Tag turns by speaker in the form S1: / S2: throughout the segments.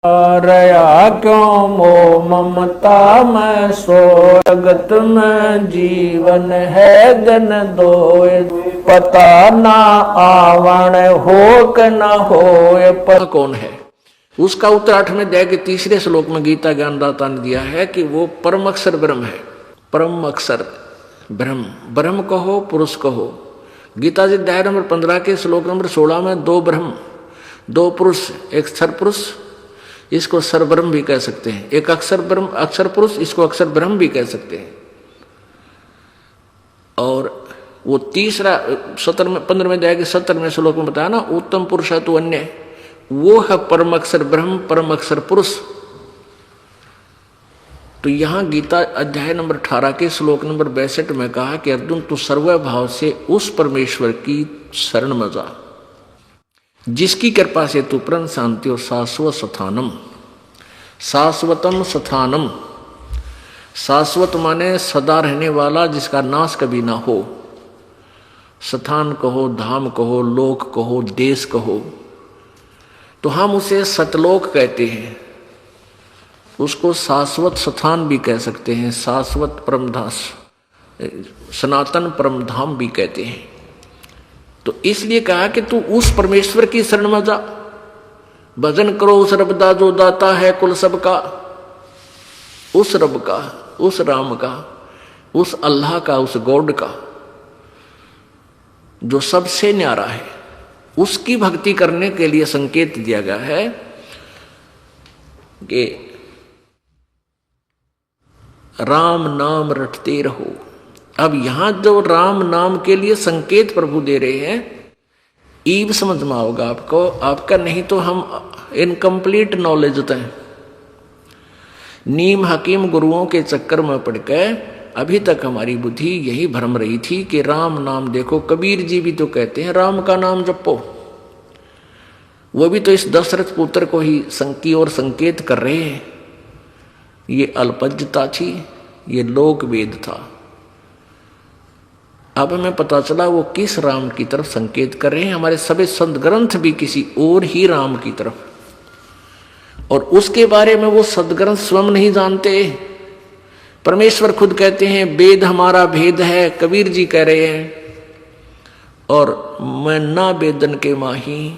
S1: रया क्यों मोह ममता में सो जगत में जीवन है दिन दोय पता ना आवण हो के न होए पर कौन है। उसका उत्तर 8वें अध्याय के 3 श्लोक में गीता ज्ञानदाता ने दिया है कि वो परम अक्षर ब्रह्म है। परम अक्षर ब्रह्म, ब्रह्म कहो पुरुष कहो। गीता जी अध्याय नंबर 15 के श्लोक नंबर 16 में 2 ब्रह्म 2 पुरुष, एक क्षर पुरुष, इसको सर ब्रह्म भी कह सकते हैं, एक अक्षर ब्रह्म अक्षर पुरुष, इसको अक्षर ब्रह्म भी कह सकते हैं। और वो तीसरा 15वें अध्याय के 17वें श्लोक में बताया ना, उत्तम पुरुष है तो अन्य, वो है परम अक्षर ब्रह्म परम अक्षर पुरुष। तो यहां गीता अध्याय नंबर 18 के श्लोक नंबर 62 में कहा कि अर्जुन तू सर्वभाव से उस परमेश्वर की शरण में जा जिसकी कृपा से तू परम शांति और शाश्वत स्थानम, शाश्वतम स्थानम, शाश्वत माने सदा रहने वाला जिसका नाश कभी ना हो, स्थान कहो धाम कहो लोक कहो देश कहो, तो हम उसे सतलोक कहते हैं, उसको शाश्वत स्थान भी कह सकते हैं, शाश्वत परमधाम सनातन परमधाम भी कहते हैं। तो इसलिए कहा कि तू उस परमेश्वर की शरण में जा, भजन करो उस रब दा जो दाता है कुल सबका, उस रब का, उस राम का, उस अल्लाह का, उस गॉड का जो सबसे न्यारा है। उसकी भक्ति करने के लिए संकेत दिया गया है कि राम नाम रटते रहो। अब यहां जो राम नाम के लिए संकेत प्रभु दे रहे हैं, ईब समझ में आओगा आपको, आपका नहीं तो हम इनकम्प्लीट नॉलेज होता है। नीम हकीम गुरुओं के चक्कर में पड़ के अभी तक हमारी बुद्धि यही भ्रम रही थी कि राम नाम, देखो कबीर जी भी तो कहते हैं राम का नाम जपो, वो भी तो इस दशरथ पुत्र को ही संकी और संकेत कर रहे हैं। ये अल्पज्जता थी, ये लोक वेद था। अब हमें पता चला वो किस राम की तरफ संकेत कर रहे हैं। हमारे सभी संत ग्रंथ भी किसी और ही राम की तरफ, और उसके बारे में वो सदग्रंथ स्वयं नहीं जानते। परमेश्वर खुद कहते हैं वेद हमारा भेद है, कबीर जी कह रहे हैं, और मैं ना वेदन के माही,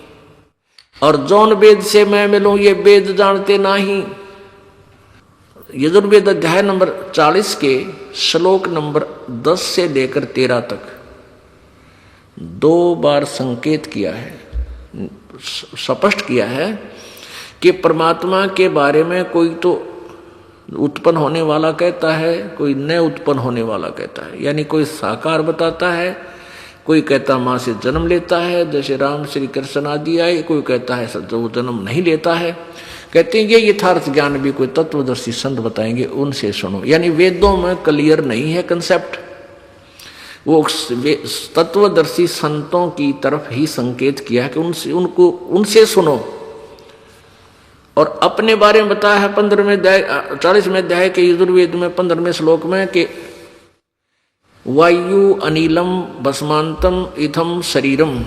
S1: और जौन वेद से मैं मिलूं ये वेद जानते नहीं। यजुर्वेद अध्याय नंबर 40 के श्लोक नंबर 10 से लेकर 13 तक 2 बार संकेत किया है, स्पष्ट किया है कि परमात्मा के बारे में कोई तो उत्पन्न होने वाला कहता है, कोई न उत्पन्न होने वाला कहता है, यानी कोई साकार बताता है, कोई कहता मां से जन्म लेता है जैसे राम श्री कृष्ण आदि आए, कोई कहता है वो जन्म नहीं लेता है। कहते हैं ये यथार्थ ज्ञान भी कोई तत्वदर्शी संत बताएंगे, उनसे सुनो। यानी वेदों में क्लियर नहीं है कंसेप्ट, वो तत्वदर्शी संतों की तरफ ही संकेत किया कि उनसे सुनो। और अपने बारे में बताया है 15वें अध्याय 40वें अध्याय के यजुर्वेद में 15वें श्लोक में कि वायु अनिलम भस्मांतम इथम शरीरम,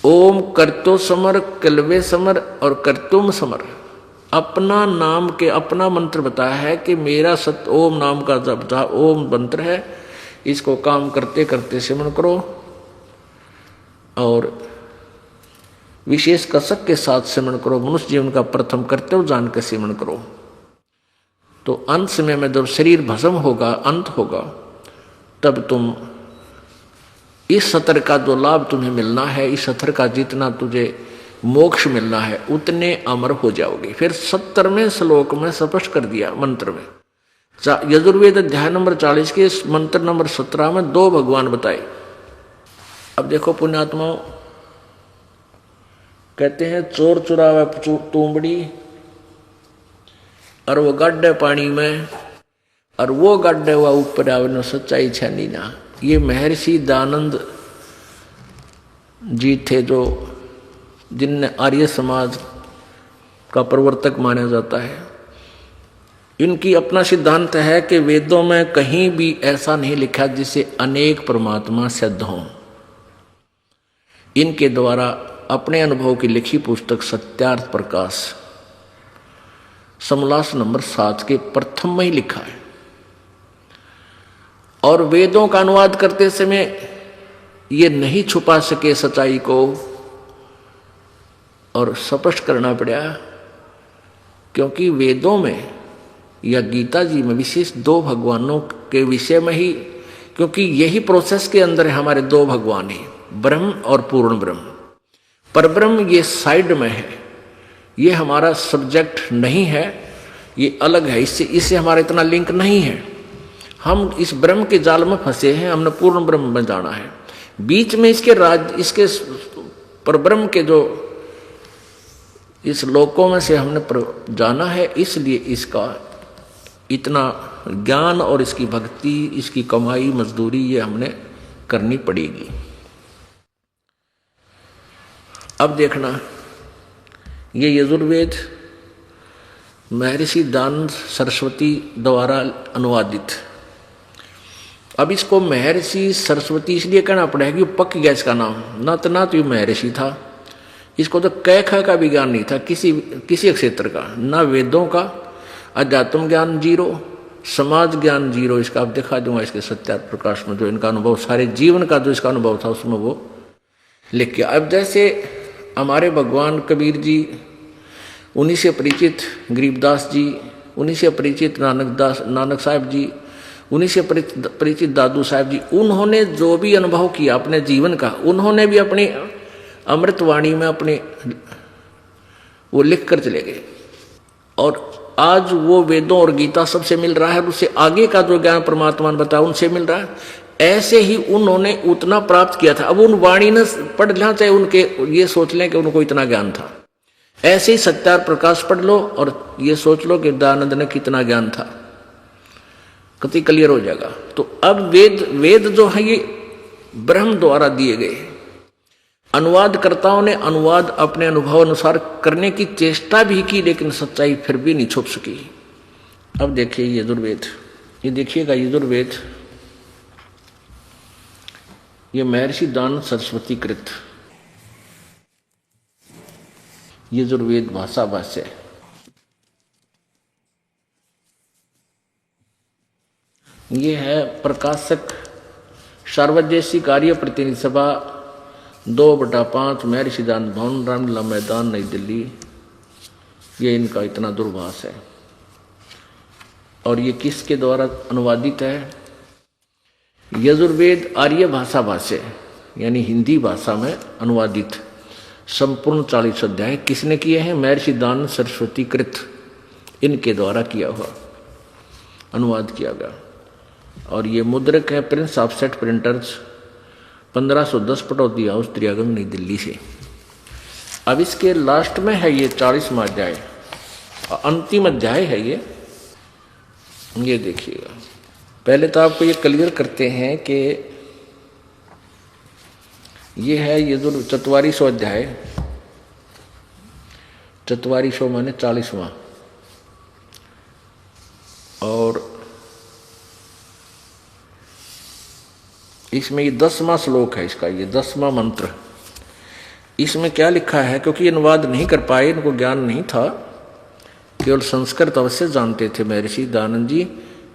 S1: ओम कर्तो समर कलवे समर और कर्तुम समर। अपना नाम के अपना मंत्र बताया है कि मेरा सत ओम नाम का जब था ओम मंत्र है, इसको काम करते करते सिमरण करो और विशेष कसक के साथ सिमरण करो। मनुष्य जीवन का प्रथम कर्तव्य जान के सिमरण करो। तो अंत समय में जब शरीर भस्म होगा, अंत होगा, तब तुम इस सत्र का जो लाभ तुम्हें मिलना है, इस सत्र का जितना तुझे मोक्ष मिलना है, उतने अमर हो जाओगे। फिर 70वें श्लोक में स्पष्ट कर दिया मंत्र में, यजुर्वेद अध्याय नंबर 40 के मंत्र नंबर 17 में 2 भगवान बताए। अब देखो पुण्यात्माओं, कहते हैं चोर चुरावे तूंबड़ी और वो गड्ढे पानी में, और वो गड्ढे हुआ ऊपर आवे न सच्चाई छानी ना। ये महर्षि दयानंद जी थे जो जिनने आर्य समाज का प्रवर्तक माना जाता है। इनकी अपना सिद्धांत है कि वेदों में कहीं भी ऐसा नहीं लिखा जिसे अनेक परमात्मा सिद्ध हों। इनके द्वारा अपने अनुभव की लिखी पुस्तक सत्यार्थ प्रकाश समलास नंबर 7 के प्रथम में ही लिखा है। और वेदों का अनुवाद करते समय ये नहीं छुपा सके सच्चाई को और स्पष्ट करना पड़ा, क्योंकि वेदों में या गीता जी में विशेष 2 भगवानों के विषय में ही, क्योंकि यही प्रोसेस के अंदर है हमारे 2 भगवान ही, ब्रह्म और पूर्ण ब्रह्म। पर ब्रह्म ये साइड में है, ये हमारा सब्जेक्ट नहीं है, ये अलग है, इससे हमारा इतना लिंक नहीं है। हम इस ब्रह्म के जाल में फंसे हैं, हमने पूर्ण ब्रह्म में जाना है। बीच में इसके परब्रह्म के जो इस लोकों में से हमने जाना है, इसलिए इसका इतना ज्ञान और इसकी भक्ति, इसकी कमाई मजदूरी ये हमने करनी पड़ेगी। अब देखना, ये यजुर्वेद महर्षि दयानंद सरस्वती द्वारा अनुवादित। अब इसको महर्षि सरस्वती इसलिए कहना पड़ेगा कि पक गया इसका नाम, ना तो ये महर्षि था, इसको तो क ख का भी ज्ञान नहीं था किसी क्षेत्र का, ना वेदों का, अध्यात्म ज्ञान 0, समाज ज्ञान 0। इसका अब दिखा दूंगा इसके सत्यार्थ प्रकाश में, जो इनका अनुभव सारे जीवन का जो इसका अनुभव था उसमें वो लिख के। अब जैसे हमारे भगवान कबीर जी, उन्हीं से परिचित गरीबदास जी, उन्हीं से परिचित नानक साहब जी, उन्हीं से परिचित दादू साहब जी, उन्होंने जो भी अनुभव किया अपने जीवन का, उन्होंने भी अपनी अमृतवाणी में अपने वो लिख कर चले गए। और आज वो वेदों और गीता सबसे मिल रहा है, उससे आगे का जो ज्ञान परमात्मा ने बताया उनसे मिल रहा है। ऐसे ही उन्होंने उतना प्राप्त किया था। अब उन वाणी ने पढ़ लेना, चाहे उनके ये सोच लें कि उनको इतना ज्ञान था। ऐसे ही सत्यार्थ प्रकाश पढ़ लो और ये सोच लो कि दयानंद ने कितना ज्ञान था, कति क्लियर हो जाएगा। तो अब वेद जो है ये ब्रह्म द्वारा दिए गए। अनुवादकर्ताओं ने अनुवाद अपने अनुभव अनुसार करने की चेष्टा भी की, लेकिन सच्चाई फिर भी नहीं छुप सकी। अब देखिए यजुर्वेद, ये देखिएगा यजुर्वेद, ये महर्षि दयानंद सरस्वती कृत यजुर्वेद भाषा भाष्य। ये है प्रकाशक सार्वजनिक कार्य प्रतिनिधि सभा 2/5 महर्षि दयानंद भवन, रामलीला मैदान, नई दिल्ली। ये इनका इतना दूरभाष है। और ये किसके द्वारा अनुवादित है? यजुर्वेद आर्य भाषा भाष्य, यानी हिंदी भाषा में अनुवादित संपूर्ण 40 अध्याय किसने किए हैं? महर्षि दयानंद सरस्वती कृत, इनके द्वारा किया हुआ अनुवाद किया गया। और ये मुद्रक है Prince offset printers, 1510 Pataudi house, त्रियागंज, नई दिल्ली से। अब इसके लास्ट में है ये 40वां अध्याय, अंतिम अध्याय है ये देखिएगा। पहले तो आपको ये क्लियर करते हैं कि ये है ये जो 44वां अध्याय, 44 माने 40वां, और इसमें ये 10वां श्लोक है इसका, ये 10वां मंत्र। इसमें क्या लिखा है? क्योंकि अनुवाद नहीं कर पाए, इनको ज्ञान नहीं था, केवल संस्कृत अवश्य जानते थे महर्षि दयानंद जी,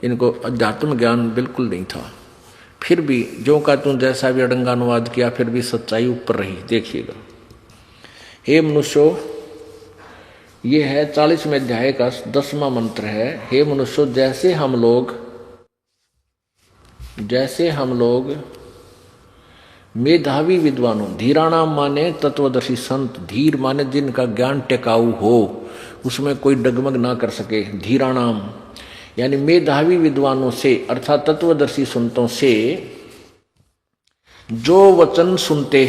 S1: इनको अध्यात्म ज्ञान बिल्कुल नहीं था। फिर भी जो का तुम जैसा भी अड़ंगा अनुवाद किया, फिर भी सच्चाई ऊपर रही। देखिएगा, हे मनुष्यो, ये है 40वें अध्याय का 10वां मंत्र है। हे मनुष्यो, जैसे हम लोग मेधावी विद्वानों, धीराणाम माने तत्वदर्शी संत, धीर माने जिनका ज्ञान टिकाऊ हो, उसमें कोई डगमग ना कर सके, धीराणाम यानी मेधावी विद्वानों से अर्थात तत्वदर्शी संतों से जो वचन सुनते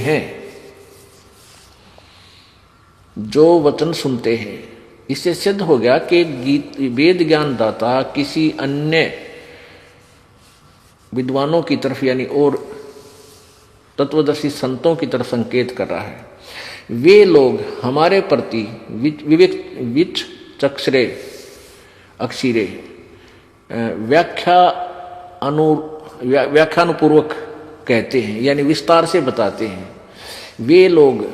S1: हैं, इससे सिद्ध हो गया कि वेद ज्ञान दाता किसी अन्य विद्वानों की तरफ यानी और तत्वदर्शी संतों की तरफ संकेत कर रहा है। वे लोग हमारे प्रति विविक चक्षरे अक्षिरे व्याख्यानुपूर्वक कहते हैं, यानी विस्तार से बताते हैं। वे लोग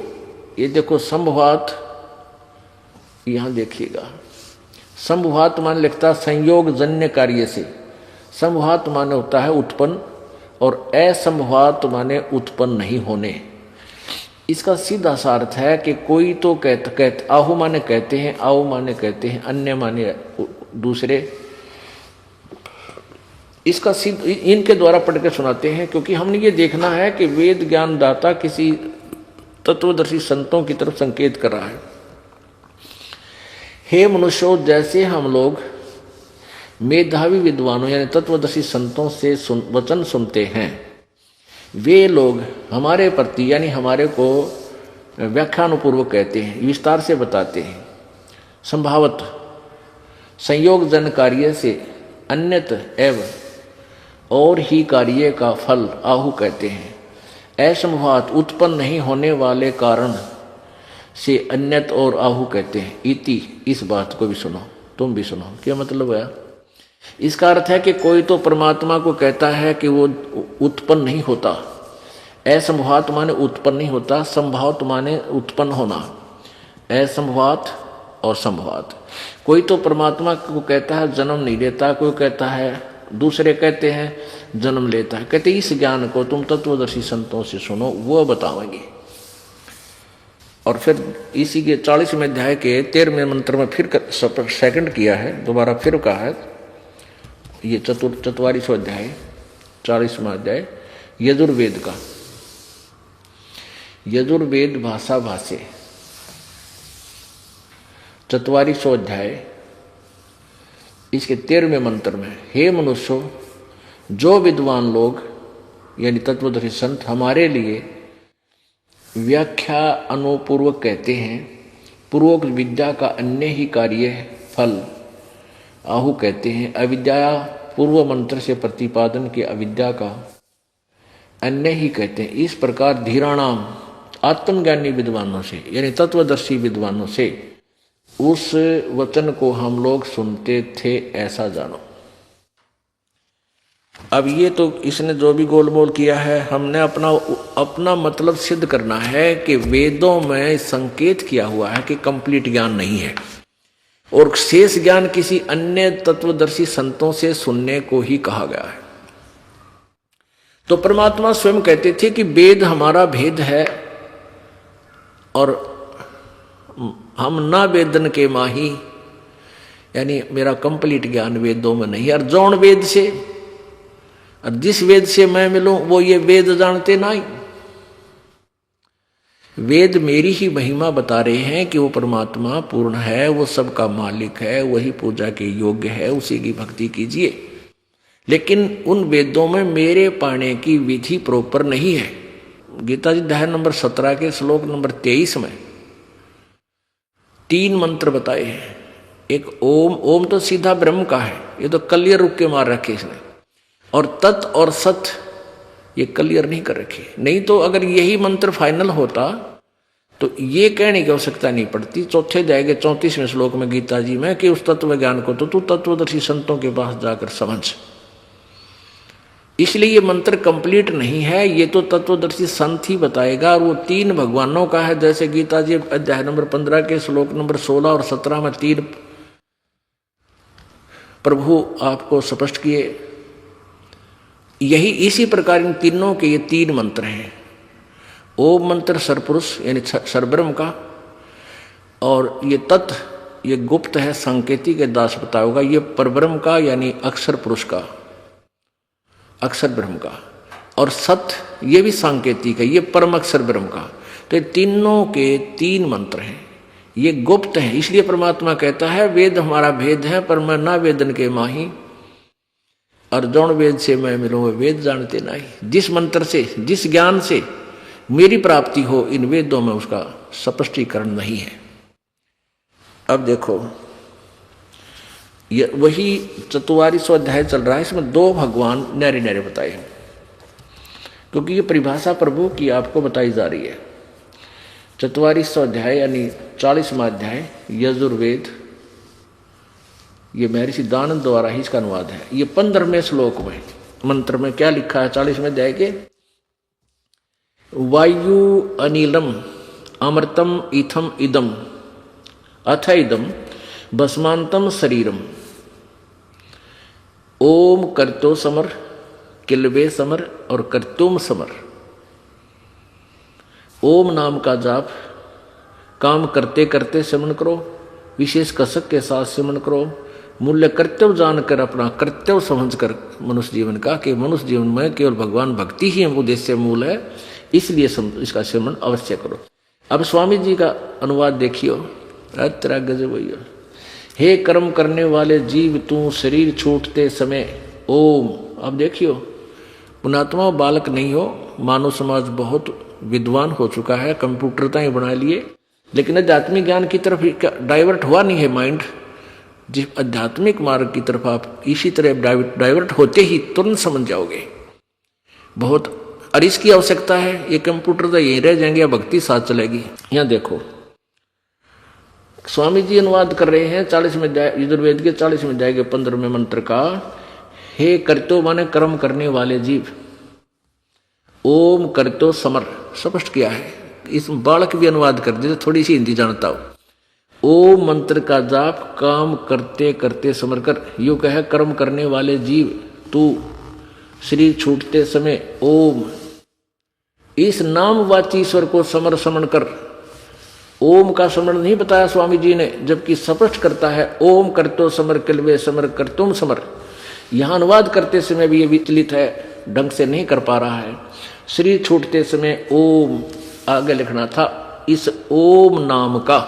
S1: ये देखो संभवात, यहां देखिएगा, संभवात माने लिखता संयोग जन्य कार्य से। संभवात माने होता है उत्पन्न, और असंभवात माने उत्पन्न नहीं होने। इसका सीधा सा अर्थ है कि कोई तो कहते आहु माने कहते हैं, आओ माने कहते हैं, अन्य माने दूसरे। इसका सिद्ध इनके द्वारा पढ़ के सुनाते हैं, क्योंकि हमने ये देखना है कि वेद ज्ञान दाता किसी तत्वदर्शी संतों की तरफ संकेत कर रहा है। हे मनुष्यों, जैसे हम लोग मेधावी विद्वानों यानी तत्वदर्शी संतों से वचन सुनते हैं, वे लोग हमारे प्रति यानी हमारे को व्याख्यानुपूर्वक कहते हैं, विस्तार से बताते हैं। संभावत संयोग जन कार्य से अन्यत एवं और ही कार्य का फल आहु कहते हैं। असंभवात उत्पन्न नहीं होने वाले कारण से अन्यत और आहु कहते हैं। इति, इस बात को भी सुनो, तुम भी सुनो। क्या मतलब है? इसका अर्थ है कि कोई तो परमात्मा को कहता है कि वो उत्पन्न नहीं होता। असंभवात माने उत्पन्न नहीं होता, संभावत माने उत्पन्न होना। असंभवात और संभवात। कोई तो परमात्मा को कहता है जन्म नहीं लेता, कोई कहता है, दूसरे कहते हैं जन्म लेता है। कहते इस ज्ञान को तुम तत्वदर्शी संतों से सुनो, वो बताएंगे। और फिर इसी के 40वें अध्याय के 13वें मंत्र में फिर सेकंड किया है, दोबारा फिर कहा है। ये 44वां अध्याय 40वां अध्याय यजुर्वेद का, यजुर्वेद भाषा भाष्य 44वां अध्याय इसके 13वें मंत्र में, हे मनुष्यों, जो विद्वान लोग यानी तत्वदर्शी संत हमारे लिए व्याख्या अनुपूर्वक कहते हैं, पूर्वोक्त विद्या का अन्य ही कार्य फल आहु कहते हैं। अविद्या पूर्व मंत्र से प्रतिपादन की अविद्या का अन्य ही कहते हैं। इस प्रकार धीराणाम आत्मज्ञानी विद्वानों से यानी तत्वदर्शी विद्वानों से उस वचन को हम लोग सुनते थे, ऐसा जानो। अब ये तो इसने जो भी गोलमोल किया है, हमने अपना मतलब सिद्ध करना है कि वेदों में संकेत किया हुआ है कि कंप्लीट ज्ञान नहीं है, और शेष ज्ञान किसी अन्य तत्वदर्शी संतों से सुनने को ही कहा गया है। तो परमात्मा स्वयं कहते थे कि वेद हमारा भेद है, और हम ना वेदन के माही, यानी मेरा कंप्लीट ज्ञान वेदों में नहीं है। और जौन वेद से, और जिस वेद से मैं मिलूं वो ये वेद जानते नहीं। वेद मेरी ही महिमा बता रहे हैं कि वो परमात्मा पूर्ण है, वो सबका मालिक है, वही पूजा के योग्य है, उसी की भक्ति कीजिए। लेकिन उन वेदों में मेरे पाने की विधि प्रॉपर नहीं है। गीता जी अध्याय नंबर 17 के श्लोक नंबर 23 में 3 मंत्र बताए हैं। एक ओम, ओम तो सीधा ब्रह्म का है, ये तो कलियर रुक के मार रखे इसने। और तत् और सत ये क्लियर नहीं कर रखे। नहीं तो अगर यही मंत्र फाइनल होता तो ये कहने की आवश्यकता नहीं पड़ती। चौथे अध्याय के 34वें श्लोक में गीता जी में कि उस तत्व ज्ञान को तो तू तत्वदर्शी संतों के पास जाकर समझ। इसलिए ये मंत्र कंप्लीट नहीं है, ये तो तत्वदर्शी संत ही बताएगा। और वो 3 भगवानों का है, जैसे गीता जी अध्याय नंबर 15 के श्लोक नंबर 16 और 17 में 3 प्रभु आपको स्पष्ट किए। यही इसी प्रकार इन तीनों के ये 3 मंत्र हैं। ओम मंत्र सरपुरुष यानी सरब्रह्म का, और ये तत् ये गुप्त है, सांकेतिक के दास पता होगा। ये परब्रह्म का यानी अक्षर पुरुष का, अक्षर ब्रह्म का। और सत ये भी सांकेतिक है, ये परम अक्षर ब्रह्म का। तो ये तीनों के 3 मंत्र हैं, ये गुप्त हैं। इसलिए परमात्मा कहता है वेद हमारा भेद है, पर मैं ना वेदन के माही, और जौन वेद से मैं मिलूँ वेद जानते नहीं। जिस मंत्र से, जिस ज्ञान से मेरी प्राप्ति हो, इन वेदों में उसका स्पष्टीकरण नहीं है। अब देखो ये वही 44वां अध्याय चल रहा है, इसमें 2 भगवान न्यारे न्यारे बताए हैं, क्योंकि ये परिभाषा प्रभु की आपको बताई जा रही है। 44वां अध्याय यानी 40वां अध्याय यजुर्वेद, ये महर्षि दानंद द्वारा ही इसका अनुवाद है। ये 15वें श्लोक में मंत्र में क्या लिखा है 40वें अध्याय के, वायु अनिलम अमृतम इथम इदम अथ इदम भस्मांतम शरीरम। ओम करतो समर, किलबे समर और करतुम समर। ओम नाम का जाप काम करते करते सिमरण करो, विशेष कसक के साथ सिमरण करो। मूल्य कर्तव्य जानकर, अपना कर्तव्य समझकर मनुष्य जीवन का, कि मनुष्य जीवन में केवल भगवान भक्ति ही उद्देश्य मूल है, इसलिए इसका सिमरण अवश्य करो। अब स्वामी जी का अनुवाद देखियो, तेरा गजब भैया। हे कर्म करने वाले जीव, तू शरीर छूटते समय ओम। अब देखियो, पुणात्मा बालक नहीं हो, मानव समाज बहुत विद्वान हो चुका है, कंप्यूटर बना लिए, लेकिन आध्यात्मिक ज्ञान की तरफ डाइवर्ट हुआ नहीं है माइंड। जिस आध्यात्मिक मार्ग की तरफ आप इसी तरह डाइवर्ट होते ही तुरंत समझ जाओगे। बहुत और इसकी आवश्यकता है, ये कंप्यूटर तो यही रह जाएंगे या भक्ति साथ चलेगी। यहाँ देखो स्वामी जी अनुवाद कर रहे हैं 40वें अध्याय, यजुर्वेद के 40वें अध्याय के 15वें मंत्र का। हे करतो माने कर्म करने वाले जीव, ओम करतो समर, स्पष्ट किया है। इस बालक भी अनुवाद कर दे, थोड़ी सी हिंदी जानता हो। ओम मंत्र का जाप काम करते करते समर कर। यूं कहे, कर्म करने वाले जीव तू शरीर छूटते समय ओम, इस नामवाची ईश्वर को समर समन कर। ओम का स्मरण नहीं बताया स्वामी जी ने, जबकि स्पष्ट करता है ओम करतो समर किलवे समर कर तुम समर। यहां अनुवाद करते समय भी ये विचलित है, ढंग से नहीं कर पा रहा है। शरीर छूटते समय ओम आगे लिखना था, इस ओम नाम का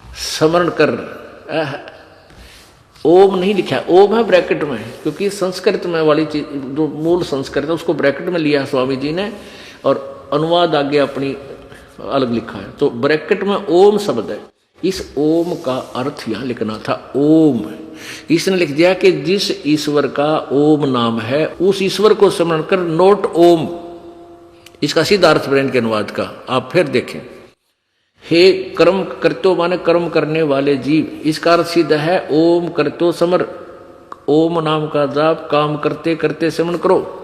S1: स्मरण कर। ओम नहीं लिखा, ओम है ब्रैकेट में, क्योंकि संस्कृत में वाली चीज जो मूल संस्कृत है उसको ब्रैकेट में लिया स्वामी जी ने, और अनुवाद आगे अपनी अलग लिखा है। तो ब्रैकेट में ओम शब्द है, इस ओम का अर्थ यहां लिखना था ओम। इसने लिख दिया कि जिस ईश्वर का ओम नाम है उस ईश्वर को स्मरण कर, नोट ओम। इसका सीधा अर्थ ब्रैकेट के अनुवाद का आप फिर देखें। हे कर्म करतो माने कर्म करने वाले जीव, इसका अर्थ सीधा है ओम करतो समर। ओम नाम का जाप काम करते करते सिमरण करो।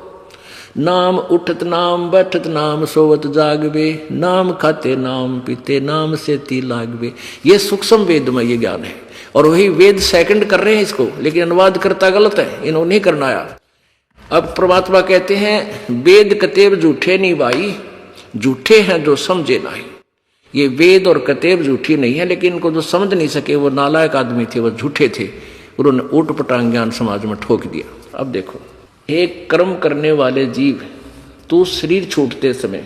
S1: नाम उठत नाम बैठत नाम सोवत जागवे, नाम खाते नाम पीते नाम से ती लागवे। ये सूक्ष्म वेद में ये ज्ञान है, और वही वेद सेकंड कर रहे हैं इसको, लेकिन अनुवाद करता गलत है, इन्होंने नहीं करना आया। अब परमात्मा कहते हैं वेद कतेब झूठे नहीं भाई, झूठे हैं जो समझे नहीं। ये वेद और कतेब झूठी नहीं है, लेकिन इनको जो समझ नहीं सके वो नालायक आदमी थे, वो झूठे थे, उन्होंने ऊट पटांग ज्ञान समाज में ठोक दिया। अब देखो, एक कर्म करने वाले जीव तू शरीर छूटते समय,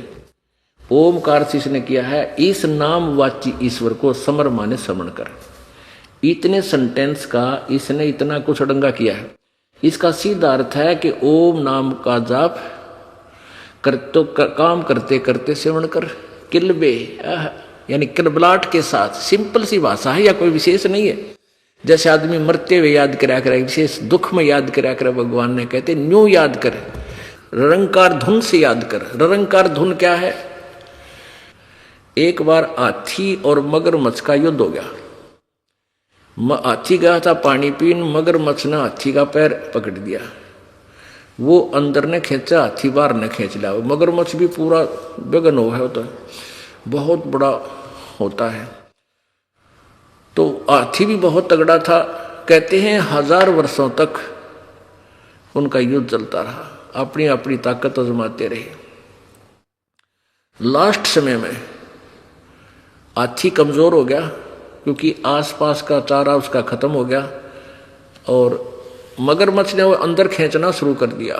S1: ओमकार से इसने किया है इस नाम वाची ईश्वर को समर माने समण कर। इतने सेंटेंस का इसने इतना कुछ अड़ंगा किया है। इसका सीधा अर्थ है कि ओम नाम का जाप कर तो काम करते करते सेवन कर। किलबे यानी किलबलाट के साथ, सिंपल सी भाषा है या कोई विशेष नहीं है। जैसे आदमी मरते हुए याद करा करे, विशेष दुख में याद करा करे, भगवान ने कहते न्यू याद कर, ररंकार धुन से याद कर। ररंकार धुन क्या है? एक बार हाथी और मगरमच्छ का युद्ध हो गया। हाथी गया था पानी पीन, मगरमच्छ ने हाथी का पैर पकड़ दिया। वो अंदर ने खींचा, हाथी बाहर ने खींच लिया। मगरमच्छ भी पूरा बेगन हो है, तो बहुत बड़ा होता है। तो हाथी भी बहुत तगड़ा था। कहते हैं 1000 वर्षों तक उनका युद्ध चलता रहा, अपनी अपनी ताकत आजमाते रहे। लास्ट समय में हाथी कमजोर हो गया, क्योंकि आसपास का चारा उसका खत्म हो गया, और मगरमच्छ ने वो अंदर खींचना शुरू कर दिया।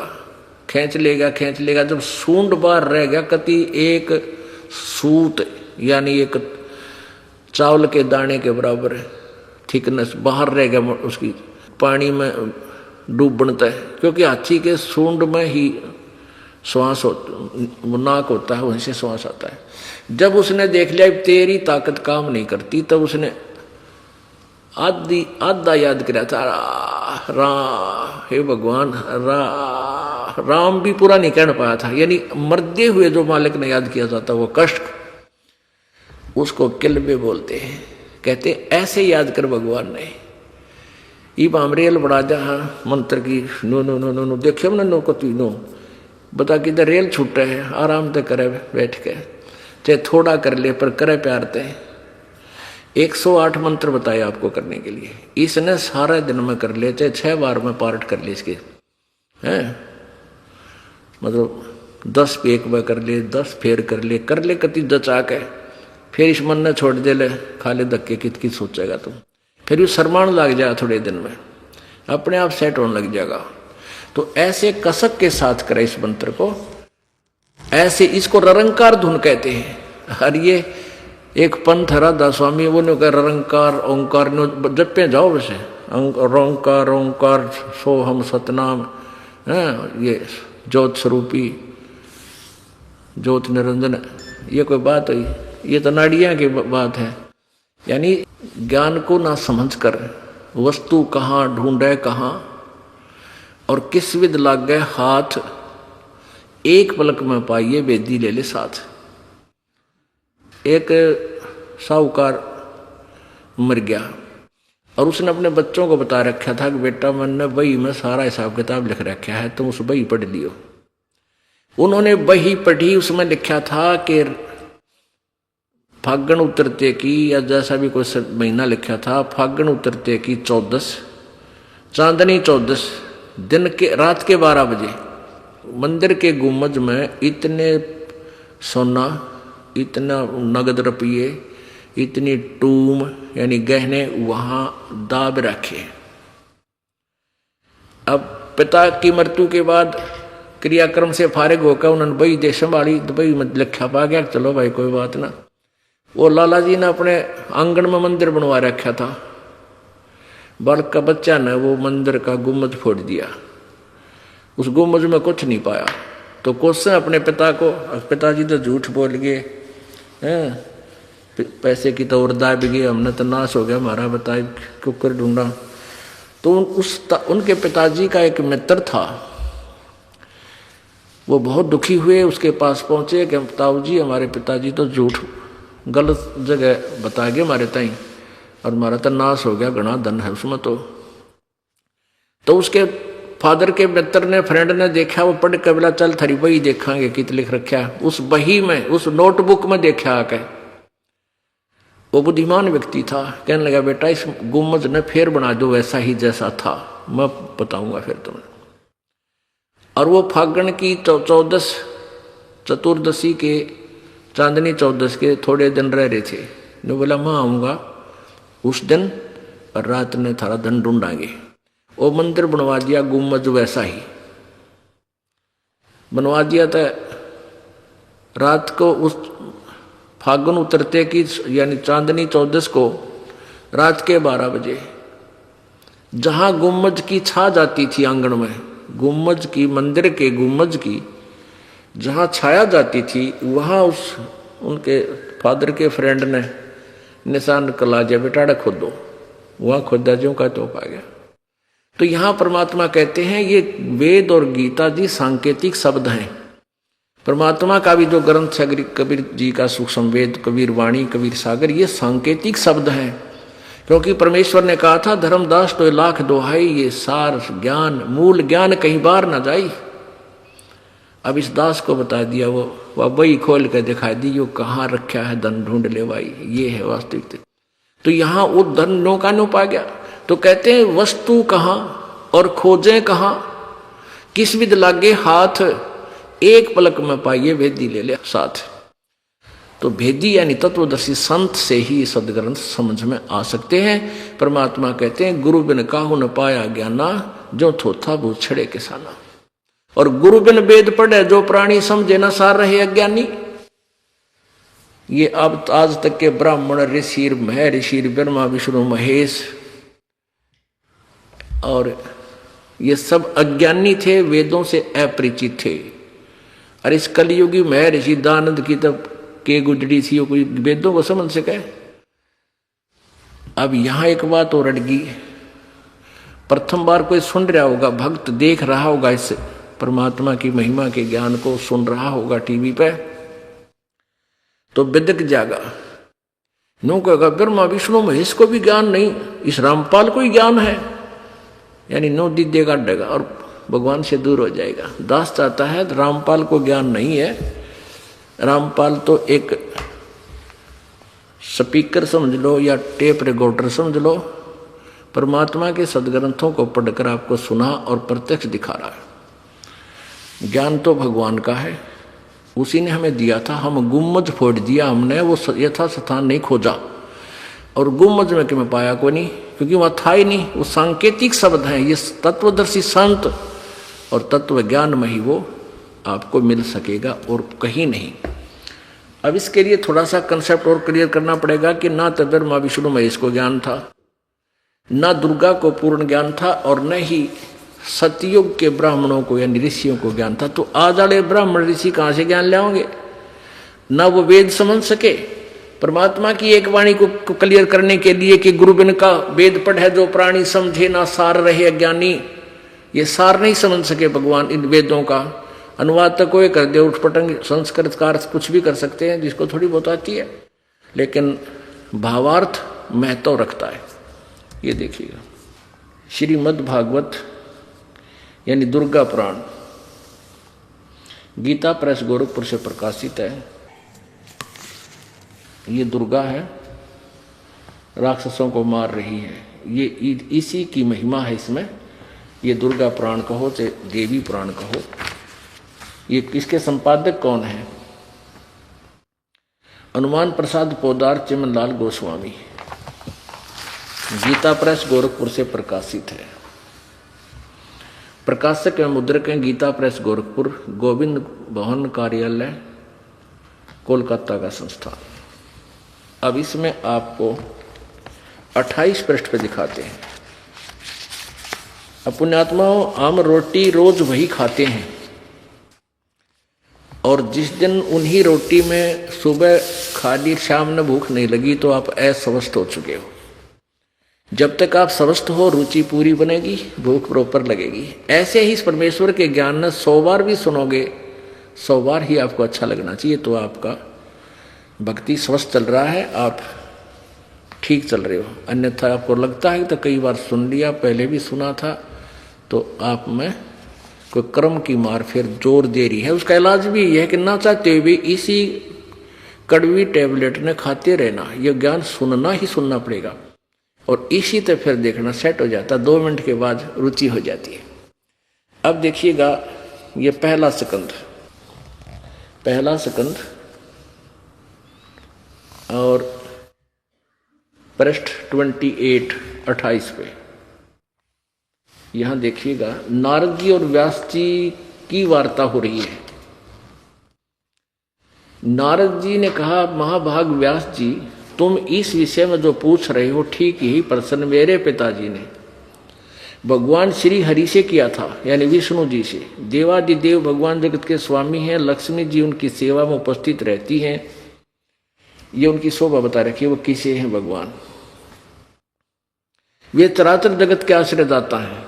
S1: खींच लेगा। जब सूंड बाहर रह गया, कति एक सूत यानी एक चावल के दाने के बराबर थिकनेस बाहर रह गया उसकी, पानी में डूब बनता है। क्योंकि हाथी के सूंड में ही श्वास नाक होता है, वहीं से श्वास आता है। जब उसने देख लिया तेरी ताकत काम नहीं करती, तब उसने आधा याद किया था, हे भगवान राम भी पूरा नहीं कह पाया था। यानी मरते हुए जो मालिक ने याद किया जाता वो कष्ट, उसको किलबे बोलते हैं। कहते ऐसे याद कर भगवान ने। इब हम रेल बढ़ा जहाँ मंत्र की नो देखिए हमने नो को तीनों बता कि इधर रेल छूट रहे हैं, आराम से करे बैठ के। चाहे थोड़ा कर ले पर करे प्यार ते। 108 मंत्र बताए आपको करने के लिए, इसने सारे दिन में कर ले, चाहे 6 बार में पार्ट कर ले इसके, हैं मतलब 10 एक बार कर ले, 10 फेर कर ले कति जचा के, फिर इस मन ने छोड़ दे ले, खा ले धक्के, कित सोचेगा तुम, फिर ये शर्माने लग जाएगा, थोड़े दिन में अपने आप सेट होने लग जाएगा। तो ऐसे कसक के साथ करे इस मंत्र को, ऐसे इसको ररंकार धुन कहते हैं। और ये एक पंथ राधा स्वामी वो ने कहा ररंकार ओंकार जब पे जाओ वैसे रोंकार ओंकार सो हम सतनाम है, ये ज्योत स्वरूपी ज्योत निरंजन, ये कोई बात हुई? ये तो नाड़ियाँ की बात है। यानी ज्ञान को ना समझ कर वस्तु कहाँ ढूंढे कहाँ और किस विध लाग गए हाथ, एक पलक में पाइए वेदी ले ले साथ। एक साहूकार मर गया और उसने अपने बच्चों को बता रखा था कि बेटा मैंने बही में सारा हिसाब किताब लिख रखा है, तुम उस बही पढ़ लियो। उन्होंने बही पढ़ी, उसमें लिखा था कि फागण उतरते की, या जैसा भी कोई महीना लिखा था, फागण उतरते की 14 चांदनी 14 दिन के रात के 12 बजे मंदिर के गुम्बज में इतने सोना, इतना नगद रुपये, इतनी टूम यानी गहने वहां दाब रखे। अब पिता की मृत्यु के बाद क्रियाक्रम से फारिग होकर उन्होंने बही दे संभाली, तो बही में लिखा पा गया, चलो भाई कोई बात ना। वो लाला जी ने अपने आंगन में मंदिर बनवा रखा था, बालक का बच्चा ने वो मंदिर का गुम्बद फोड़ दिया, उस गुम्बद में कुछ नहीं पाया। तो क्वेश्चन अपने पिता को, पिताजी तो झूठ बोल गए हैं, पैसे की तो और दाब गई, हमने तो नाश हो गया हमारा, बताए क्यों कर ढूंढा। तो उनके पिताजी का एक मित्र था, वो बहुत दुखी हुए, उसके पास पहुंचे कि ताऊ जी हमारे पिताजी तो झूठ गलत जगह बता गए हमारे ताई, और हमारा तो नाश हो गया, घना धन है उसमें। तो उसके फादर के मित्र ने, फ्रेंड ने देखा, वो पढ़ के बोला चल थारी बही देखांगे कित लिख रखा है। उस बही में, उस नोटबुक में देखा आके, वो बुद्धिमान व्यक्ति था, कहने लगा बेटा इस गुम्बद ने फिर बना दो वैसा ही जैसा था, मैं बताऊंगा फिर तुम्हें। और वो फागण की 14 चतुर्दशी के, चांदनी 14 के थोड़े दिन रह रहे थे, ने बोला मैं आऊंगा उस दिन और रात ने थारा धन ढूंढांगे। वो मंदिर बनवा दिया गुम्बद वैसा ही बनवा दिया था। रात को उस फागुन उतरते की यानी चांदनी 14 को रात के 12 बजे जहां गुम्बद की छा जाती थी आंगन में, गुम्बद की, मंदिर के गुम्बद की जहां छाया जाती थी, वहां उस उनके फादर के फ्रेंड ने निशान कला दिया, बेटा खोदो। वहां खोदा जो का तो पा गया। तो यहां परमात्मा कहते हैं ये वेद और गीता जी सांकेतिक शब्द हैं। परमात्मा का भी जो ग्रंथ है कबीर जी का सूक्ष्म वेद, कबीर वाणी, कबीर सागर, ये सांकेतिक शब्द हैं। क्योंकि परमेश्वर ने कहा था धर्मदास तो लाख दोहाई, ये सार ज्ञान मूल ज्ञान कहीं बार ना जाई। अब इस दास को बता दिया, वो बही खोल कर दिखा दी, जो कहाँ रखा है धन ढूंढ ले भाई, ये है वास्तविक। तो यहाँ वो धन नो का नो पा गया। तो कहते हैं वस्तु कहाँ और खोजें कहाँ, किस विध लागे हाथ, एक पलक में पाइए भेदी ले ले साथ। तो भेदी यानी तत्वदर्शी संत से ही सदग्रंथ समझ में आ सकते हैं। परमात्मा कहते हैं गुरु बिन काहू न पाया ज्ञाना, जो थोथा भूत छड़े किसाना। और गुरु बिन वेद पढ़े जो प्राणी, समझे न सार रहे अज्ञानी। ये अब आज तक के ब्राह्मण ऋषि महर्षि ब्रह्मा विष्णु महेश और ये सब अज्ञानी थे, वेदों से अपरिचित थे। और इस कलयुगी महर्षि दानंद की तब के गुजरी थी, वो कोई वेदों को समझ सके। अब यहां एक बात और अड़ गई, प्रथम बार कोई सुन रहा होगा, भक्त देख रहा होगा, इस परमात्मा की महिमा के ज्ञान को सुन रहा होगा टीवी पे, तो बिदक जागा, नो कहेगा ब्रह्मा विष्णु महेश को भी ज्ञान नहीं, इस रामपाल को ही ज्ञान है, यानी नो दीदे काटेगा और भगवान से दूर हो जाएगा। दास चाहता है रामपाल को ज्ञान नहीं है, रामपाल तो एक स्पीकर समझ लो या टेप रिकॉर्डर समझ लो, परमात्मा के सदग्रंथों को पढ़कर आपको सुना और प्रत्यक्ष दिखा रहा है। ज्ञान तो भगवान का है, उसी ने हमें दिया था। हम गुम्मज फोड़ दिया हमने, वो यथा स्थान नहीं खोजा। और गुम्मज में कि मैं पाया को नहीं, क्योंकि वहाँ था ही नहीं। वो सांकेतिक शब्द हैं, ये तत्वदर्शी संत और तत्व ज्ञान में ही वो आपको मिल सकेगा और कहीं नहीं। अब इसके लिए थोड़ा सा कंसेप्ट और क्लियर करना पड़ेगा कि ना तो ब्रह्मा विष्णु महेश को ज्ञान था, ना दुर्गा को पूर्ण ज्ञान था, और न ही सतयुग के ब्राह्मणों को या ऋषियों को ज्ञान था। तो आज वाले ब्राह्मण ऋषि कहाँ से ज्ञान लाओगे? ना वो वेद समझ सके। परमात्मा की एक वाणी को क्लियर करने के लिए कि गुरु बिन का वेद पढ़े जो प्राणी, समझे ना सार रहे अज्ञानी, ये सार नहीं समझ सके भगवान इन वेदों का। अनुवाद तक कोई कर दे, उठपटंग संस्कृतकार कुछ भी कर सकते हैं जिसको थोड़ी बहुत आती है, लेकिन भावार्थ महत्व रखता है। ये देखिएगा, श्रीमद् भागवत यानी दुर्गा पुराण गीता प्रेस गोरखपुर से प्रकाशित है। ये दुर्गा है, राक्षसों को मार रही है, ये इसी की महिमा है इसमें। ये दुर्गा पुराण कहो चाहे देवी पुराण कहो। ये इसके संपादक कौन है? हनुमान प्रसाद पोदार चिमनलाल गोस्वामी। गीता प्रेस गोरखपुर से प्रकाशित है। प्रकाशक एवं मुद्रक हैं गीता प्रेस गोरखपुर, गोविंद भवन कार्यालय, कोलकाता का संस्थान। अब इसमें आपको 28 पृष्ठ पे दिखाते हैं। अब पुण्यात्माओं, हम रोटी रोज वही खाते हैं, और जिस दिन उन्हीं रोटी में सुबह खा ली, शाम में भूख नहीं लगी, तो आप अस्वस्थ हो चुके हो। जब तक आप स्वस्थ हो, रुचि पूरी बनेगी, भूख प्रॉपर लगेगी। ऐसे ही इस परमेश्वर के ज्ञान ने 100 बार भी सुनोगे, 100 बार ही आपको अच्छा लगना चाहिए, तो आपका भक्ति स्वस्थ चल रहा है, आप ठीक चल रहे हो। अन्यथा आपको लगता है तो कई बार सुन लिया, पहले भी सुना था, तो आप में कोई कर्म की मार फिर जोर दे रही है। उसका इलाज भी यह है कि ना चाहते हुए भी इसी कड़वी टैबलेट ने खाते रहना। यह ज्ञान सुनना ही सुनना पड़ेगा, और इसी तो फिर देखना सेट हो जाता, 2 मिनट के बाद रुचि हो जाती है। अब देखिएगा, ये पहला स्कंद और पृष्ठ 28 पे यहां देखिएगा, नारद जी और व्यास जी की वार्ता हो रही है। नारद जी ने कहा, महाभाग व्यास जी, तुम इस विषय में जो पूछ रहे हो ठीक यही प्रश्न मेरे पिताजी ने भगवान श्री हरि से किया था, यानी विष्णु जी से। देवादिदेव भगवान जगत के स्वामी हैं, लक्ष्मी जी उनकी सेवा में उपस्थित रहती हैं। ये उनकी शोभा बता रखी है, वो किसे हैं भगवान। वे चराचर जगत के आश्रयदाता हैं।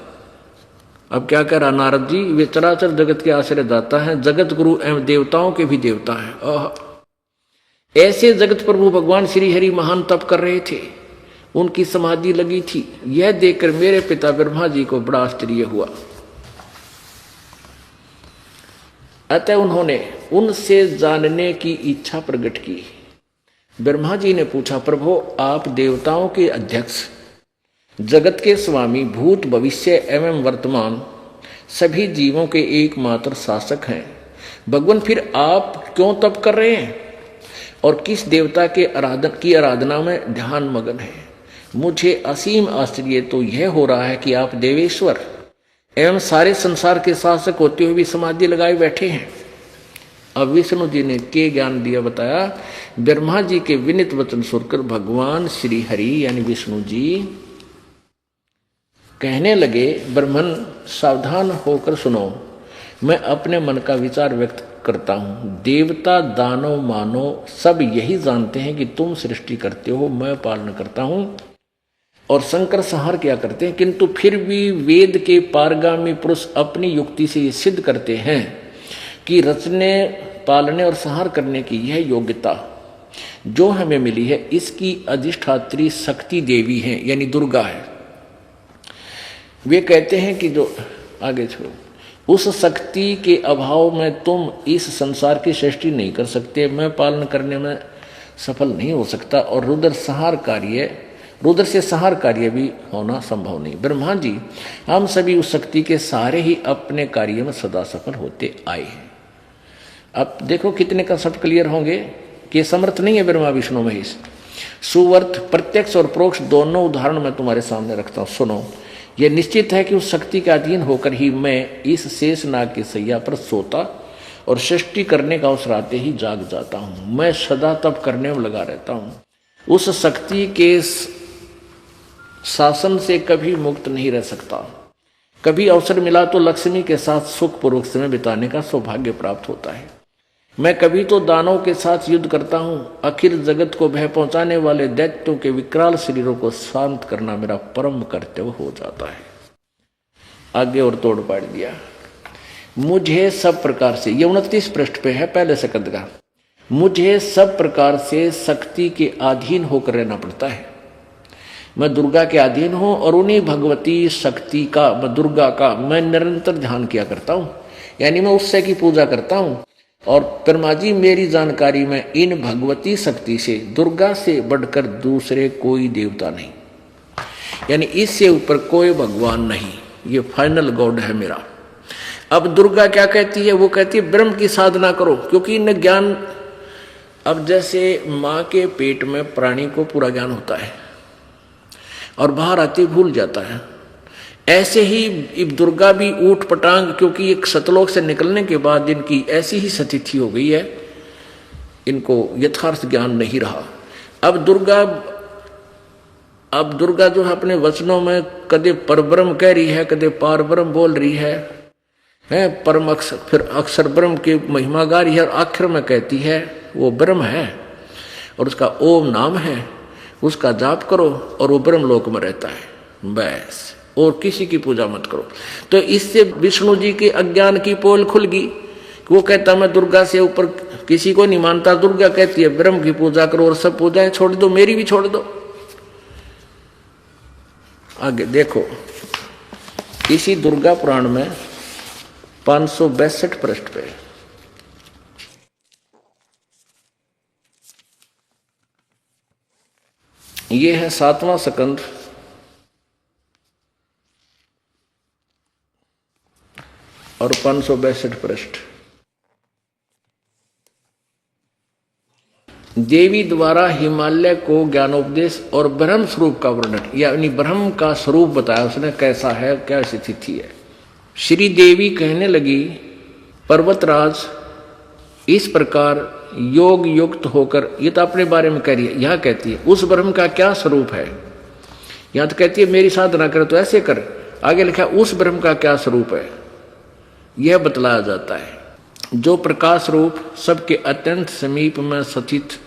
S1: अब क्या कह रहा नारद जी, वे चराचर जगत के आश्रयदाता हैं, जगत गुरु एवं देवताओं के भी देवता हैं। ऐसे जगत प्रभु भगवान श्री हरि महान तप कर रहे थे, उनकी समाधि लगी थी। यह देखकर मेरे पिता ब्रह्मा जी को बड़ा आश्चर्य हुआ। अतः उन्होंने उनसे जानने की इच्छा प्रकट की। ब्रह्मा जी ने पूछा, प्रभु आप देवताओं के अध्यक्ष, जगत के स्वामी, भूत भविष्य एवं वर्तमान सभी जीवों के एकमात्र शासक हैं। भगवान फिर आप क्यों तप कर रहे हैं और किस देवता के आराधना में ध्यान मगन है? मुझे असीम आश्चर्य तो यह हो रहा है कि आप देवेश्वर एवं सारे संसार के शासक होते हुए भी समाधि लगाए बैठे हैं। अब विष्णु जी ने के ज्ञान दिया, बताया। ब्रह्मा जी के विनित वचन सुनकर भगवान श्री हरि यानी विष्णु जी कहने लगे, ब्रह्मन सावधान होकर सुनो, मैं अपने मन का विचार व्यक्त करता हूँ। देवता दानव मानव सब यही जानते हैं कि तुम सृष्टि करते हो, मैं पालन करता हूँ, और शंकर संहार क्या करते हैं, किंतु फिर भी वेद के पारगामी पुरुष अपनी युक्ति से ये सिद्ध करते हैं कि रचने पालने और संहार करने की यह योग्यता जो हमें मिली है, इसकी अधिष्ठात्री शक्ति देवी है, यानी दुर्गा है। वे कहते हैं कि जो आगे छोड़ो, उस शक्ति के अभाव में तुम इस संसार की सृष्टि नहीं कर सकते, मैं पालन करने में सफल नहीं हो सकता। और रुद्र से संहार कार्य भी होना संभव नहीं। ब्रह्मा जी, हम सभी उस शक्ति के सहारे ही अपने कार्य में सदा सफल होते आए हैं। अब देखो कितने कंसेप्ट क्लियर होंगे कि समर्थ नहीं है ब्रह्मा विष्णु महेश। सुवर्थ प्रत्यक्ष और परोक्ष दोनों उदाहरण मैं तुम्हारे सामने रखता हूं, सुनो। यह निश्चित है कि उस शक्ति के अधीन होकर ही मैं इस शेष नाग की सैया पर सोता और सृष्टि करने का अवसर आते ही जाग जाता हूं। मैं सदा तप करने में लगा रहता हूं। उस शक्ति के शासन से कभी मुक्त नहीं रह सकता। कभी अवसर मिला तो लक्ष्मी के साथ सुखपूर्वक समय बिताने का सौभाग्य प्राप्त होता है। मैं कभी तो दानवों के साथ युद्ध करता हूं। आखिर जगत को भय पहुंचाने वाले दैत्यों के विकराल शरीरों को शांत करना मेरा परम कर्तव्य हो जाता है। आगे और तोड़ पाड़ दिया। मुझे सब प्रकार से, ये 29 पृष्ठ पे है पहले सकंद का, मुझे सब प्रकार से शक्ति के अधीन होकर रहना पड़ता है। मैं दुर्गा के अधीन हूं और उन्हीं भगवती शक्ति का, मैं दुर्गा का मैं निरंतर ध्यान किया करता हूं, यानी मैं उससे की पूजा करता हूं। और ब्रह्मा जी, मेरी जानकारी में इन भगवती शक्ति से, दुर्गा से बढ़कर दूसरे कोई देवता नहीं, यानी इससे ऊपर कोई भगवान नहीं। ये फाइनल गॉड है मेरा। अब दुर्गा क्या कहती है? वो कहती है ब्रह्म की साधना करो, क्योंकि इन ज्ञान, अब जैसे माँ के पेट में प्राणी को पूरा ज्ञान होता है और बाहर आते भूल जाता है, ऐसे ही दुर्गा भी ऊट पटांग, क्योंकि एक सतलोक से निकलने के बाद इनकी ऐसी ही स्थिति हो गई है, इनको यथार्थ ज्ञान नहीं रहा। अब दुर्गा जो है अपने वचनों में कदे परब्रह्म कह रही है, कदे पारब्रह्म बोल रही है परम अक्षर, फिर अक्षर ब्रह्म की महिमा गा रही है और आखिर में कहती है वो ब्रह्म है और उसका ओम नाम है, उसका जाप करो और वो ब्रह्म लोक में रहता है, बस, और किसी की पूजा मत करो। तो इससे विष्णु जी के अज्ञान की पोल खुल गई। वो कहता मैं दुर्गा से ऊपर किसी को नहीं मानता। दुर्गा कहती है ब्रह्म की पूजा करो और सब पूजाएं छोड़ दो, मेरी भी छोड़ दो। आगे देखो, इसी दुर्गा पुराण में 562 पृष्ठ पे ये है 7वां स्कंद और 562 पृष्ठ। देवी द्वारा हिमालय को ज्ञानोपदेश और ब्रह्म स्वरूप का वर्णन, यानी ब्रह्म का स्वरूप बताया उसने, कैसा है, क्या स्थिति है। श्री देवी कहने लगी, पर्वतराज इस प्रकार योग युक्त होकर, ये तो अपने बारे में कह रही है, यह कहती है उस ब्रह्म का क्या स्वरूप है। यहां तो कहती है मेरी साधना कर तो ऐसे कर, आगे लिखा उस ब्रह्म का क्या स्वरूप है यह बतलाया जाता है। जो प्रकाश रूप सबके अत्यंत समीप में स्थित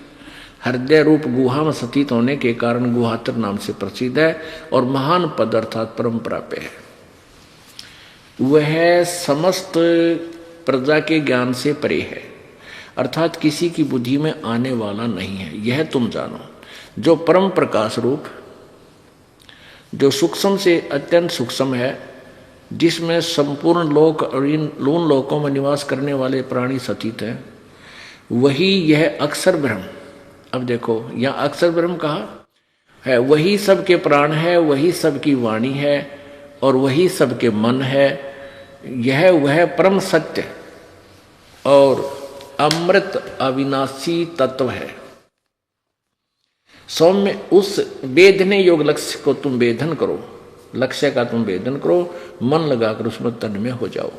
S1: हृदय रूप गुहा में स्थित होने के कारण गुहातर नाम से प्रसिद्ध है और महान पद अर्थात परम प्राप्य है। वह समस्त प्रजा के ज्ञान से परे है, अर्थात किसी की बुद्धि में आने वाला नहीं है, यह तुम जानो। जो परम प्रकाश रूप, जो सूक्ष्म से अत्यंत सूक्ष्म है, जिसमें संपूर्ण लोक और इन लून लोकों में निवास करने वाले प्राणी स्थित हैं, वही यह अक्षर ब्रह्म। अब देखो यहाँ अक्षर ब्रह्म कहा है, वही सबके प्राण है, वही सबकी वाणी है और वही सबके मन है। यह वह परम सत्य और अमृत अविनाशी तत्व है। सौम्य उस वेदने योग लक्ष्य को तुम वेदन करो, लक्ष्य का तुम वेदन करो, मन लगाकर उसमें तन्मय हो जाओ।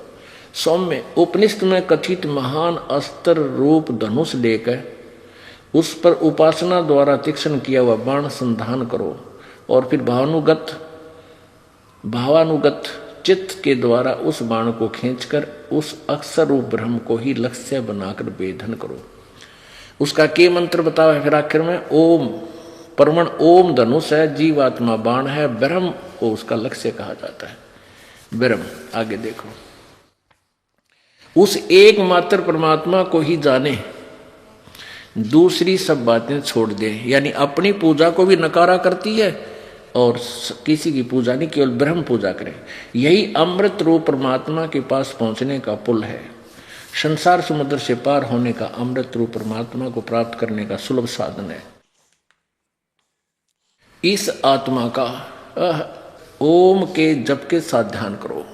S1: सौम्य उपनिषद में कथित महान अस्त्र रूप धनुष लेकर उस पर उपासना द्वारा तीक्ष्ण किया हुआ बाण संधान करो और फिर भावानुगत चित्त के द्वारा उस बाण को खींचकर उस अक्षर रूप ब्रह्म को ही लक्ष्य बनाकर वेदन करो। उसका के मंत्र बताओ है फिर आखिर में, ओम परमण ओम धनुष है, जीवात्मा बाण है, ब्रह्म को उसका लक्ष्य कहा जाता है, ब्रह्म। आगे देखो, उस एकमात्र परमात्मा को ही जाने, दूसरी सब बातें छोड़ दे, यानी अपनी पूजा को भी नकारा करती है और किसी की पूजा नहीं, केवल ब्रह्म पूजा करें। यही अमृत रूप परमात्मा के पास पहुंचने का पुल है। संसार समुद्र से पार होने का अमृत रूप परमात्मा को प्राप्त करने का सुलभ साधन है। इस आत्मा का ओम के जप के साथ ध्यान करो।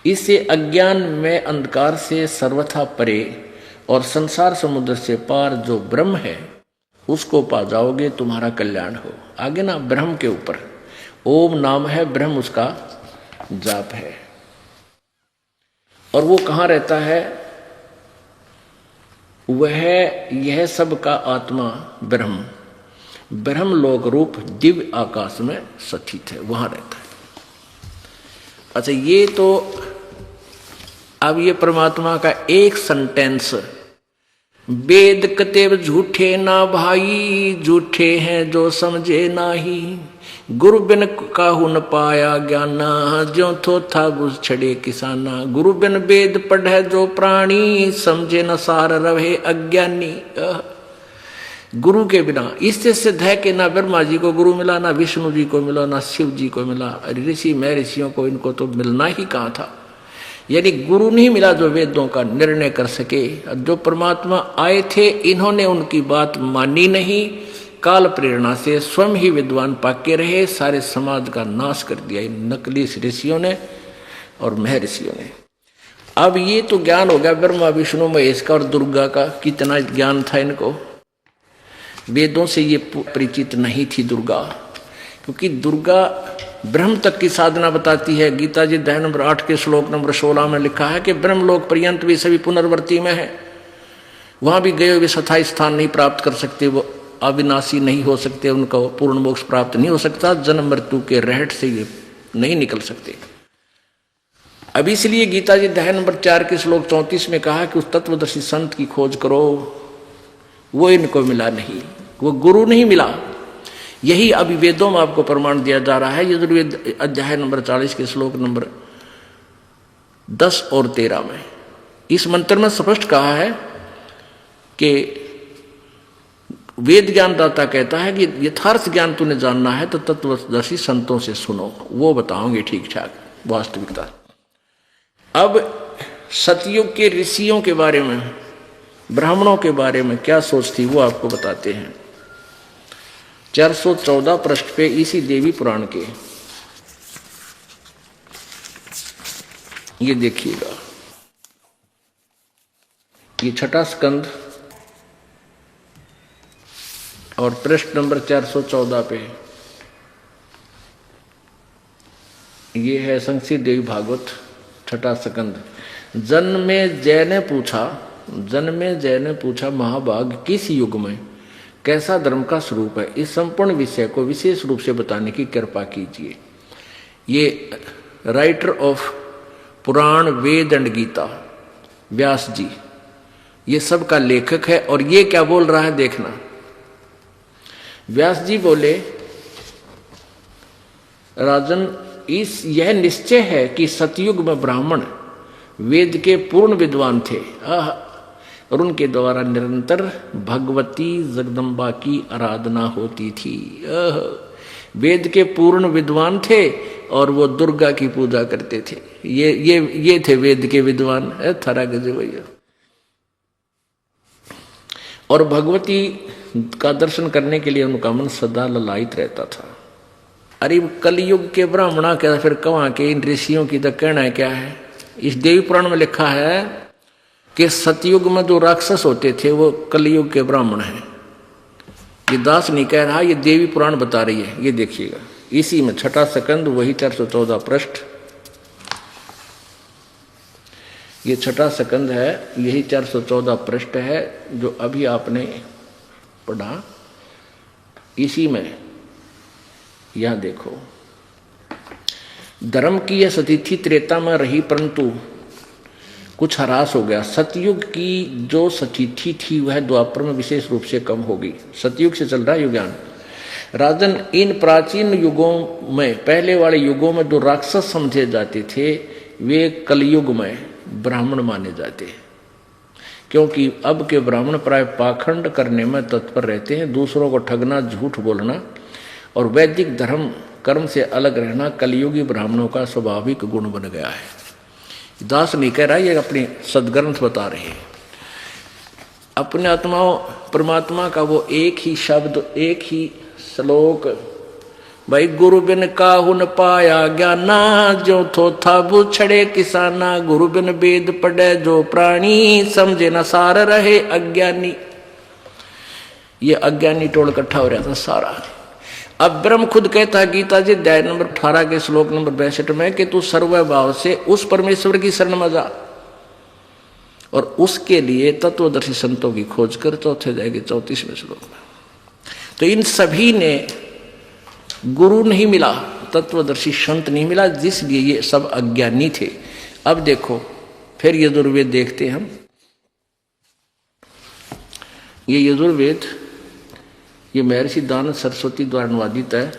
S1: इससे अज्ञान में अंधकार से सर्वथा परे और संसार समुद्र से पार जो ब्रह्म है उसको पा जाओगे, तुम्हारा कल्याण हो। आगे ना ब्रह्म के ऊपर ओम नाम है, ब्रह्म उसका जाप है। और वो कहाँ रहता है? वह यह सब का आत्मा ब्रह्म ब्रह्मलोक रूप दिव्य आकाश में स्थित है, वहां रहता है। अच्छा, ये तो अब ये परमात्मा का एक सेंटेंस, वेद कतेव झूठे ना भाई, झूठे हैं जो समझे नाही, गुरु बिन काहू न पाया ज्ञाना, ज्यों थो था बुझ छड़े किसाना, गुरु बिन वेद पढ़े जो प्राणी, समझे न सार रहे अज्ञानी। गुरु के बिना, इससे सिद्ध है कि ना ब्रह्मा जी को गुरु मिला, ना विष्णु जी को मिला, ना शिव जी को मिला, ऋषि में ऋषियों को इनको तो मिलना ही कहाँ था। यानी गुरु नहीं मिला जो वेदों का निर्णय कर सके। जो परमात्मा आए थे इन्होंने उनकी बात मानी नहीं, काल प्रेरणा से स्वयं ही विद्वान पाके रहे, सारे समाज का नाश कर दिया इन नकली ऋषियों ने और महर्षियों ने। अब ये तो ज्ञान हो गया ब्रह्मा विष्णु महेश का और दुर्गा का, कितना ज्ञान था इनको। वेदों से ये परिचित नहीं थी दुर्गा, क्योंकि दुर्गा ब्रह्म तक की साधना बताती है। गीता जी अध्याय नंबर 8 के श्लोक नंबर 16 में लिखा है कि ब्रह्मलोक पर्यंत भी सभी पुनर्वर्ती में है, वहां भी गए हुए स्थायी स्थान नहीं प्राप्त कर सकते, वो अविनाशी नहीं हो सकते, उनका पूर्ण मोक्ष प्राप्त नहीं हो सकता, जन्म मृत्यु के रहट से ये नहीं निकल सकते। अब इसलिए गीता जी अध्याय नंबर 4 के श्लोक 34 में कहा कि उस तत्वदर्शी संत की खोज करो, वो इनको मिला नहीं, वो गुरु नहीं मिला। यही अभी वेदों में आपको प्रमाण दिया जा रहा है। यजुर्वेद अध्याय नंबर 40 के श्लोक नंबर 10 और 13 में इस मंत्र में स्पष्ट कहा है कि वेद ज्ञानदाता कहता है कि यथार्थ ज्ञान तूने जानना है तो तत्वदर्शी संतों से सुनो, वो बताओगे ठीक ठाक वास्तविकता। अब सतयुग के ऋषियों के बारे में, ब्राह्मणों के बारे में क्या सोच थी वो आपको बताते हैं। 414 पृष्ठ पे इसी देवी पुराण के ये देखिएगा, ये छठा स्कंद और पृष्ठ नंबर 414 पे ये है संक्षिप्त देवी भागवत छठा स्कंद। जन्मे जय ने पूछा महाभाग किस युग में कैसा धर्म का स्वरूप है, इस संपूर्ण विषय को विशेष रूप से बताने की कृपा कीजिए। ये writer of Purana Veda and Gita Vyas ji, ये सब का लेखक है। और ये क्या बोल रहा है देखना। व्यास जी बोले, राजन यह निश्चय है कि सतयुग में ब्राह्मण वेद के पूर्ण विद्वान थे और उनके द्वारा निरंतर भगवती जगदम्बा की आराधना होती थी। वेद के पूर्ण विद्वान थे और वो दुर्गा की पूजा करते थे। ये थे वेद के विद्वान, थारा गजे भैया। और भगवती का दर्शन करने के लिए उनका मन सदा ललायित रहता था। अरे कलयुग के ब्राह्मणा क्या फिर कहाँ के इन ऋषियों की तो कहना है क्या है। इस देवी पुराण में लिखा है कि सतयुग में जो राक्षस होते थे वो कलयुग के ब्राह्मण हैं। ये दास नहीं कह रहा, ये देवी पुराण बता रही है। ये देखिएगा इसी में छठा स्कंद वही 414 पृष्ठ, ये छठा स्कंद है, यही 414 पृष्ठ है जो अभी आपने पढ़ा। इसी में यह देखो, धर्म की यह सतिथि त्रेता में रही परंतु कुछ ह्रास हो गया। सतयुग की जो सतिथि थी वह द्वापर में विशेष रूप से कम हो गई। सतयुग से चल रहा है युगान। राजन इन प्राचीन युगों में, पहले वाले युगों में जो राक्षस समझे जाते थे वे कलयुग में ब्राह्मण माने जाते हैं, क्योंकि अब के ब्राह्मण प्राय पाखंड करने में तत्पर रहते हैं। दूसरों को ठगना, झूठ बोलना और वैदिक धर्म कर्म से अलग रहना कलयुगी ब्राह्मणों का स्वाभाविक गुण बन गया है। दास नहीं कह रहा, ये अपने सदग्रंथ बता रहे हैं। अपने आत्माओं परमात्मा का वो एक ही शब्द, एक ही श्लोक, भाई गुरु बिन काहू न पाया ज्ञाना, जो थोथा बुछड़े किसाना, गुरु बिन वेद पढ़े जो प्राणी, समझे न सार रहे अज्ञानी। ये अज्ञानी टोल इकट्ठा हो रहा था सारा। अब ब्रह्म खुद कहता है गीता जी अध्याय नंबर 18 के श्लोक नंबर 62 में कि तू सर्वभाव से उस परमेश्वर की शरण में जा, और उसके लिए तत्वदर्शी संतों की खोज कर। चौथे जाएगी 34वें श्लोक में। तो इन सभी ने गुरु नहीं मिला, तत्वदर्शी संत नहीं मिला, जिसलिए ये सब अज्ञानी थे। अब देखो फिर यजुर्वेद देखते हैं हम। ये यजुर्वेद ये महर्षि दानव सरस्वती द्वारा अनुवादित है।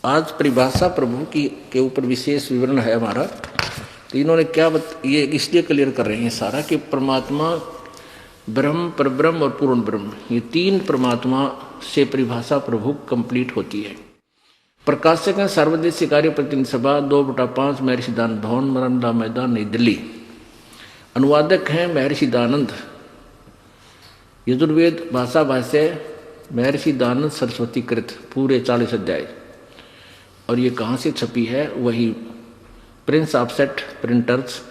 S1: आज परिभाषा प्रभु की के ऊपर विशेष विवरण है हमारा। तो इन्होंने क्या ये इसलिए क्लियर कर रहे हैं सारा कि परमात्मा ब्रह्म, परब्रह्म और पूर्ण ब्रह्म, ये तीन परमात्मा से परिभाषा प्रभु कंप्लीट होती है। प्रकाशक है सार्वदेशिक कार्य प्रतिनिधि सभा 2/5 महर्षि दान भवन, मरमला मैदान, नई दिल्ली। अनुवादक हैं महर्षि दानंद। यजुर्वेद भाषा भाष्य महर्षि दानंद सरस्वती कृत, पूरे 40 अध्याय। और ये कहाँ से छपी है? वही Prince offset printers,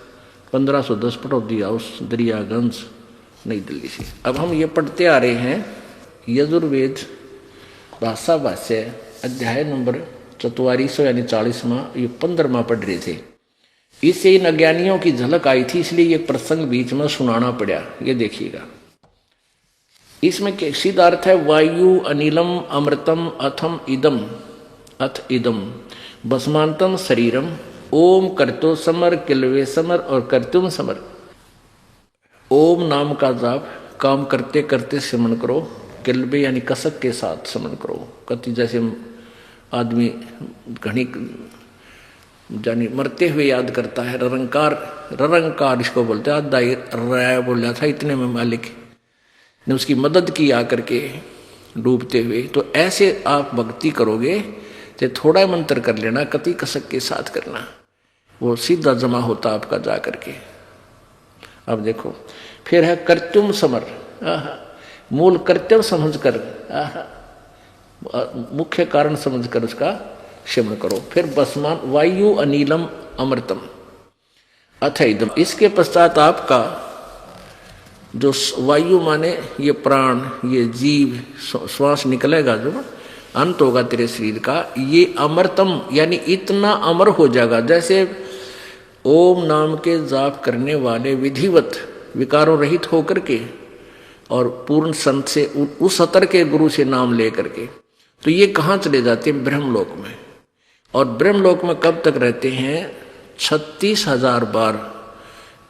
S1: 1510 Pataudi house, Daryaganj, नई दिल्ली से। अब हम ये पढ़ते आ रहे हैं यजुर्वेद भाषा भाष्य अध्याय नंबर 44 यानी 40वां, ये 15वां पढ़ रहे थे। इससे इन अज्ञानियों की झलक आई थी, इसलिए ये प्रसंग बीच में सुनाना पड़ा। ये देखिएगा, इसमें सीधा अर्थ है वायु अनिलम अमृतम अथम इदम, अथ इदम भस्मांतम शरीरम, ओम करतो समर किलवे समर और करतुम समर। ओम नाम का जाप काम करते करते स्मरण करो, किलबे यानी कसक के साथ स्मरण करो। कति जैसे आदमी घनी जानी मरते हुए याद करता है, ररंकार, ररंकार इसको बोलते हैं। आधा राय बोल रहा था, इतने में मालिक ने उसकी मदद की आकर के डूबते हुए। तो ऐसे आप भक्ति करोगे तो थोड़ा मंत्र कर लेना, कति कसक के साथ करना, वो सीधा जमा होता आपका जा करके। अब देखो फिर है कर्तुम समर, मूल कर्तव्य समझकर, मुख्य कारण समझकर उसका स्मरण करो। फिर बसमान वायु अनिलम अमृतम अथ इदम, इसके पश्चात आपका जो वायु माने ये प्राण, ये जीव, श्वास निकलेगा, जो अंत होगा तेरे शरीर का, ये अमृतम यानी इतना अमर हो जाएगा जैसे ओम नाम के जाप करने वाले विधिवत विकारों रहित होकर के और पूर्ण संत से उस सतर के गुरु से नाम ले करके, तो ये कहाँ चले जाते हैं? ब्रह्मलोक में। और ब्रह्मलोक में कब तक रहते हैं? 36,000 बार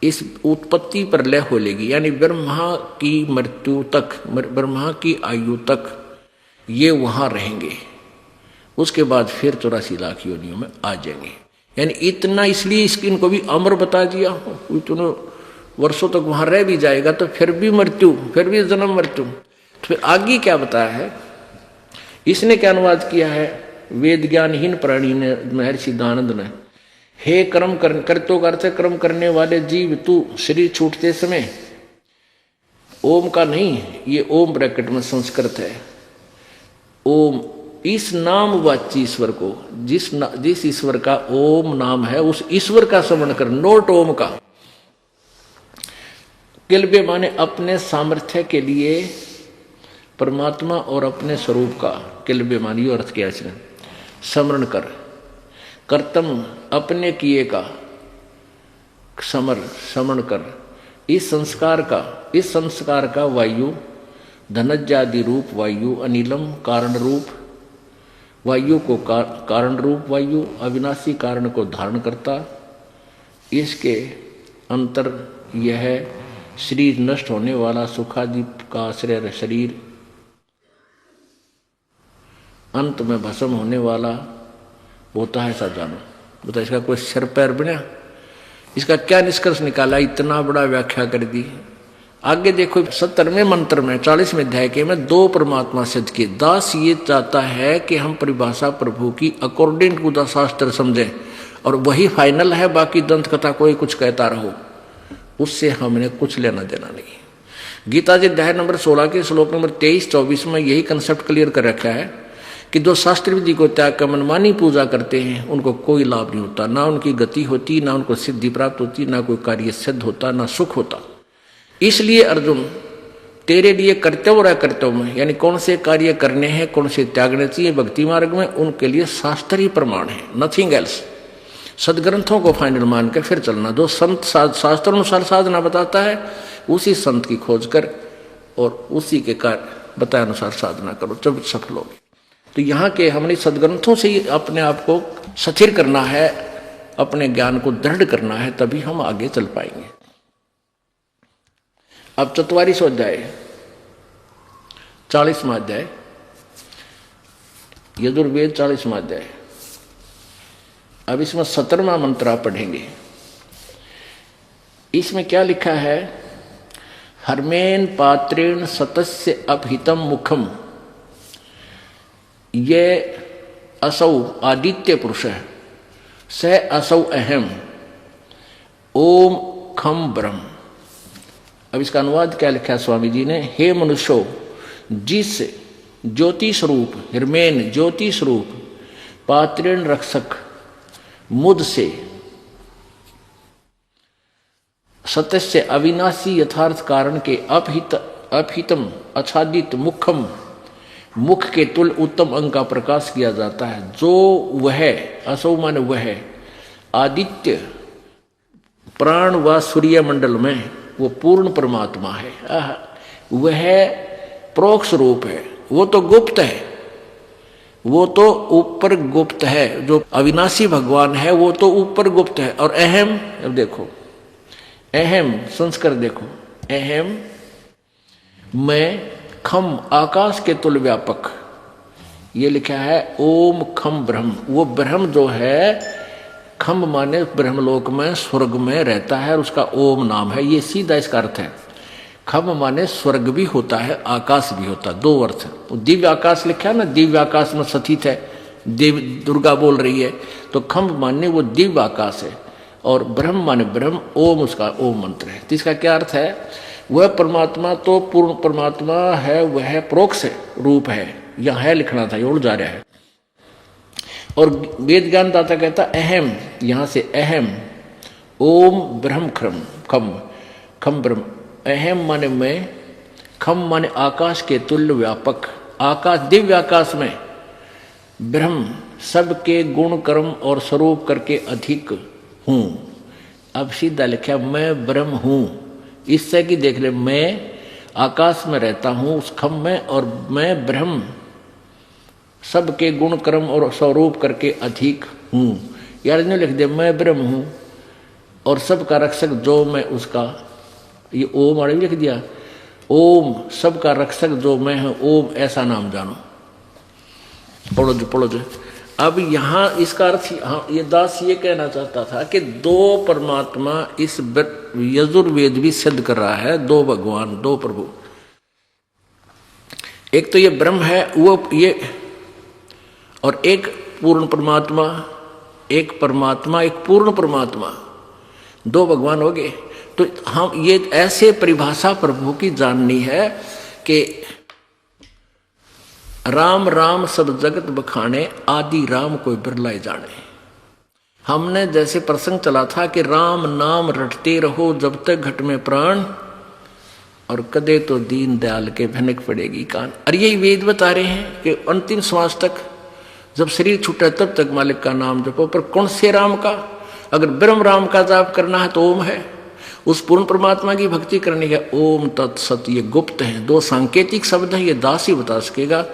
S1: इस उत्पत्ति पर लय हो लेगी, यानी ब्रह्मा की मृत्यु तक, ब्रह्मा की आयु तक ये वहाँ रहेंगे। उसके बाद फिर 84 लाख योनियों में आ जाएंगे। यानी इतना, इसलिए इनको भी अमर बता दिया। इतने वर्षों तक वहाँ रह भी जाएगा तो फिर भी मृत्यु, फिर भी जन्म मृत्यु। तो फिर आगे क्या बताया है? इसने क्या अनुवाद किया है? वेद ज्ञानहीन प्राणी ने, महर्षि दानंद ने, हे कर्म करतो करते कर्म करने वाले जीव, तू शरीर छूटते समय ओम का नहीं, ये ओम ब्रैकेट में संस्कृत है, ओम इस नाम वाची ईश्वर को, जिस ईश्वर का ओम नाम है उस ईश्वर का स्मरण कर, नोट ओम का। किलबे माने अपने सामर्थ्य के लिए परमात्मा और अपने स्वरूप का, किलबे मानी अर्थ किया इसने, स्मरण कर। कर्तम अपने किए का स्मरण कर। इस संस्कार का वायु, धनज्जादि रूप वायु, अनिलम कारण रूप वायु को कारण रूप वायु, अविनाशी कारण को धारण करता। इसके अंतर यह शरीर नष्ट होने वाला, सुखादि का आश्रय शरीर, अंत में भस्म होने वाला होता है, ऐसा जानो। बता इसका कोई सिर पैर बना? इसका क्या निष्कर्ष निकाला? इतना बड़ा व्याख्या कर दी। आगे देखो 70वें मंत्र में 40वें अध्याय के में 2 परमात्मा सिद्ध किए। दास ये चाहता है कि हम परिभाषा प्रभु की अकॉर्डिंग टू द शास्त्र समझें, और वही फाइनल है, बाकी दंत कथा कोई कुछ कहता रहो, उससे हमने कुछ लेना देना नहीं। गीता जी अध्याय नंबर 16 के श्लोक नंबर 23-24 में यही कंसेप्ट क्लियर कर रखा है कि जो शास्त्र विधि को त्याग कर मनमानी पूजा करते हैं उनको कोई लाभ नहीं होता, ना उनकी गति होती, ना उनको सिद्धि प्राप्त होती, ना कोई कार्य सिद्ध होता, ना सुख होता। इसलिए अर्जुन तेरे लिए कर्तव्य और अकर्तव्य में, यानी कौन से कार्य करने हैं, कौन से त्यागने चाहिए भक्ति मार्ग में, उनके लिए शास्त्र ही प्रमाण है, नथिंग एल्स। सदग्रंथों को फाइनल मान के फिर चलना। जो संत शास्त्र अनुसार साधना बताता है उसी संत की खोज कर और उसी के कार्य बताए अनुसार साधना करो, जब सफल होगे। तो यहाँ के हमने सदग्रंथों से ही अपने आप को स्थिर करना है, अपने ज्ञान को दृढ़ करना है, तभी हम आगे चल पाएंगे। अब 44वां अध्याय 40वां अध्याय यजुर्वेद 40वां अध्याय। अब इसमें 17वां मंत्र आप पढ़ेंगे। इसमें क्या लिखा है? हर्मेन पात्रेण सतस्य अपहितम मुखम, ये असौ आदित्य पुरुष है, स असौ अहम ओम खम ब्रह्म। अब इसका अनुवाद क्या लिखा है स्वामी जी ने? हे मनुष्यो, जिस ज्योति स्वरूप, हिरमेन ज्योति स्वरूप, पात्रेण रक्षक मुद से, सत्य अविनाशी यथार्थ कारण के अपहितम आच्छादित मुखम, मुख के तुल उत्तम अंग का प्रकाश किया जाता है, जो वह असौ मान वह आदित्य प्राण व सूर्य मंडल में वो पूर्ण परमात्मा है। वह प्रोक्ष रूप है, वो तो गुप्त है, वो तो ऊपर गुप्त है। जो अविनाशी भगवान है वो तो ऊपर गुप्त है। और अहम, अब देखो अहम संस्कार देखो, अहम मैं खम आकाश के तुल व्यापक, ये लिखा है ओम खम ब्रह्म। वो ब्रह्म जो है, खम माने ब्रह्मलोक में स्वर्ग में रहता है, उसका ओम नाम है, ये सीधा इसका अर्थ है। खम माने स्वर्ग भी होता है, आकाश भी होता है, दो अर्थ। दिव्य आकाश लिखा है ना, दिव्य आकाश में स्थित है, देव दुर्गा बोल रही है, तो खम माने वो दिव्य आकाश है, और ब्रह्म माने ब्रह्म, ओम उसका ओम मंत्र है। तो इसका क्या अर्थ है? वह परमात्मा तो पूर्ण परमात्मा है, वह प्रोक्ष रूप है, यहां है लिखना था, ये उड़ जा रहा है। और वेद ज्ञान दाता कहता अहम, यहां से अहम ओम ब्रह्म खम खम खम ब्रह्म। अहम माने मैं, खम माने आकाश के तुल्य व्यापक, आकाश दिव्य आकाश में ब्रह्म सबके गुण कर्म और स्वरूप करके अधिक हूं। अब सीधा लिखा मैं ब्रह्म हूं, इससे कि देख ले, मैं आकाश में रहता हूं उस खम में, और मैं ब्रह्म सबके गुण कर्म और स्वरूप करके अधिक हूं। यार नहीं लिख दे मैं ब्रह्म हूं और सबका रक्षक जो मैं उसका, ये ओम और लिख दिया, ओम सबका रक्षक जो मैं हूं, ओम ऐसा नाम जानो। पढ़ो जो। अब यहां इसका अर्थ, हाँ, ये दास ये कहना चाहता था कि दो परमात्मा इस यजुर्वेद भी सिद्ध कर रहा है, दो भगवान, दो प्रभु। एक तो ये ब्रह्म है वो ये, और एक पूर्ण परमात्मा, एक परमात्मा एक पूर्ण परमात्मा, दो भगवान हो गए। तो हम ये ऐसे परिभाषा प्रभु की जाननी है कि राम राम सब जगत बखाने, आदि राम कोई बिरलाए जाने। हमने जैसे प्रसंग चला था कि राम नाम रटते रहो जब तक घट में प्राण, और कदे तो दीन दयाल के भनक पड़ेगी कान। और यही वेद बता रहे हैं कि अंतिम श्वास तक, जब शरीर छूटे तब तक मालिक का नाम जपो। पर कौन से राम का? अगर ब्रह्म राम का जाप करना है तो ओम है, उस पूर्ण परमात्मा की भक्ति करनी है, ओम तत्सत। ये गुप्त है, दो सांकेतिक शब्द है, ये दास ही बता सकेगा,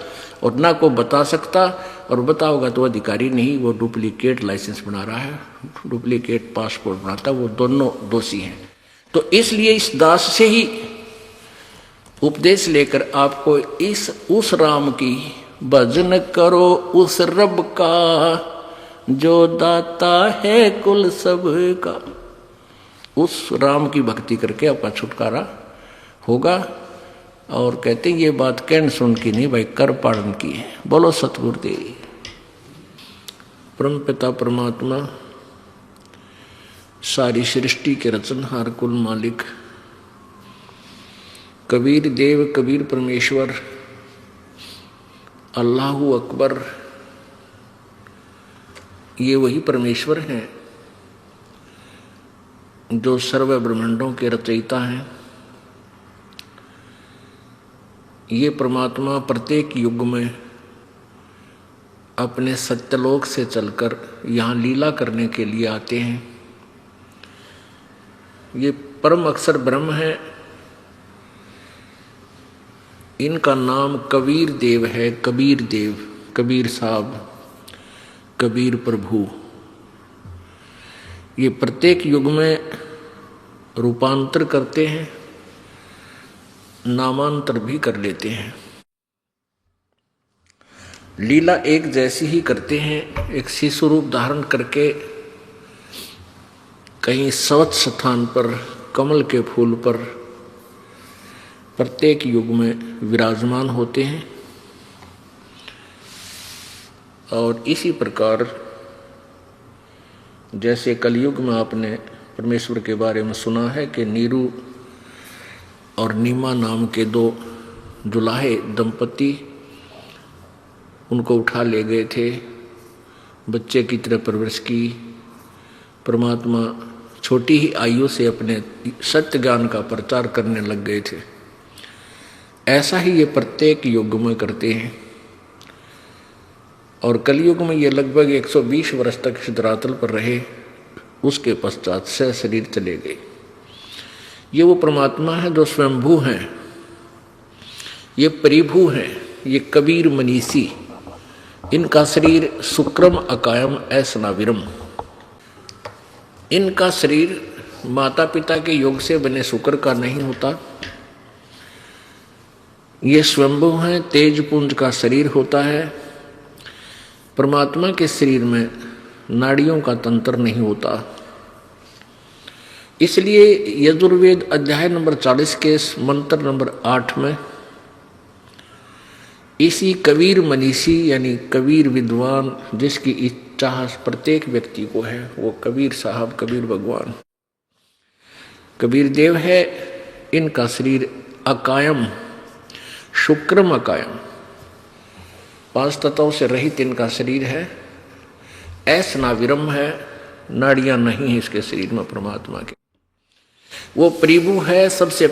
S1: और ना को बता सकता, और बताओगा तो अधिकारी नहीं, वो डुप्लीकेट लाइसेंस बना रहा है, डुप्लीकेट पासपोर्ट बनाता, वो दोनों दोषी हैं। तो इसलिए इस दास से ही उपदेश लेकर आपको उस राम की भजन करो, उस रब का जो दाता है कुल सब का। उस राम की भक्ति करके आपका छुटकारा होगा। और कहते ये बात कहन सुन की नहीं भाई, कर पालन की है। बोलो सतगुरुदेव। परम पिता परमात्मा सारी सृष्टि के रचनहार कुल मालिक कबीर देव, कबीर परमेश्वर, अल्लाहु अकबर, ये वही परमेश्वर हैं जो सर्व ब्रह्मांडों के रचयिता हैं। ये परमात्मा प्रत्येक युग में अपने सत्यलोक से चलकर यहाँ लीला करने के लिए आते हैं। ये परम अक्षर ब्रह्म है। इनका नाम कबीर देव है। कबीर देव, कबीर साहब, कबीर प्रभु। ये प्रत्येक युग में रूपांतर करते हैं, नामांतर भी कर लेते हैं। लीला एक जैसी ही करते हैं। एक शिशु रूप धारण करके कहीं स्वच्छ स्थान पर, कमल के फूल पर प्रत्येक युग में विराजमान होते हैं। और इसी प्रकार जैसे कलयुग में आपने परमेश्वर के बारे में सुना है कि नीरू और नीमा नाम के दो जुलाहे दंपति उनको उठा ले गए थे, बच्चे की तरह परवरिश की। परमात्मा छोटी ही आयु से अपने सत्य ज्ञान का प्रचार करने लग गए थे। ऐसा ही ये प्रत्येक युग में करते हैं। और कलयुग में ये लगभग 120 वर्ष तक इस धरातल पर रहे। उसके पश्चात से शरीर चले गए। ये वो परमात्मा है जो स्वयंभू हैं, ये परिभू हैं, ये कबीर मनीषी। इनका शरीर शुक्रम अकायम ऐसनाविरम। इनका शरीर माता पिता के योग से बने शुक्र का नहीं होता। ये स्वयंभू हैं, तेज पुंज का शरीर होता है। परमात्मा के शरीर में नाड़ियों का तंत्र नहीं होता। इसलिए यजुर्वेद अध्याय नंबर 40 के मंत्र नंबर 8 में इसी कबीर मनीषी यानी कबीर विद्वान जिसकी इच्छा प्रत्येक व्यक्ति को है, वो कबीर साहब, कबीर भगवान, कबीर देव है। इनका शरीर अकायम, शुक्रम अकायम, 5 तत्वों से रहित इनका शरीर है। ऐसनाविरम है, नाड़ियां नहीं है इसके शरीर में परमात्मा के। वो परिभू है, सबसे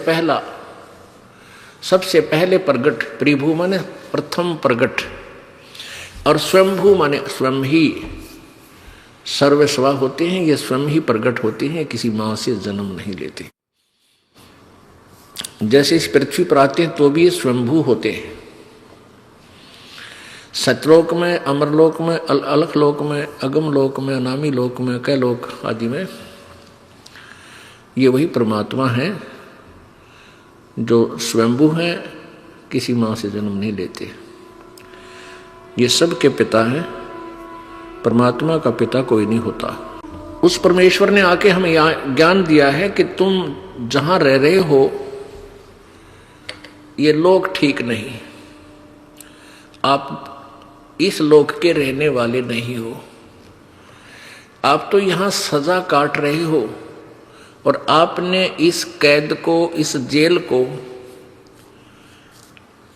S1: पहले प्रगट। परिभू माने प्रथम प्रगट, और स्वयंभू माने स्वयं ही सर्वस्वा होते हैं। ये स्वयं ही प्रगट होते हैं, किसी मां से जन्म नहीं लेते। जैसे इस पृथ्वी पर आते हैं तो भी ये स्वयंभू होते हैं। सतलोक में, अमरलोक में, अलख लोक में, अगम लोक में, अनामी लोक में, कै लोक आदि में ये वही परमात्मा है जो स्वयंभू हैं, किसी मां से जन्म नहीं लेते। ये सब के पिता हैं। परमात्मा का पिता कोई नहीं होता। उस परमेश्वर ने आके हमें ज्ञान दिया है कि तुम जहां रह रहे हो ये लोक ठीक नहीं। आप इस लोक के रहने वाले नहीं हो। आप तो यहां सजा काट रहे हो और आपने इस कैद को, इस जेल को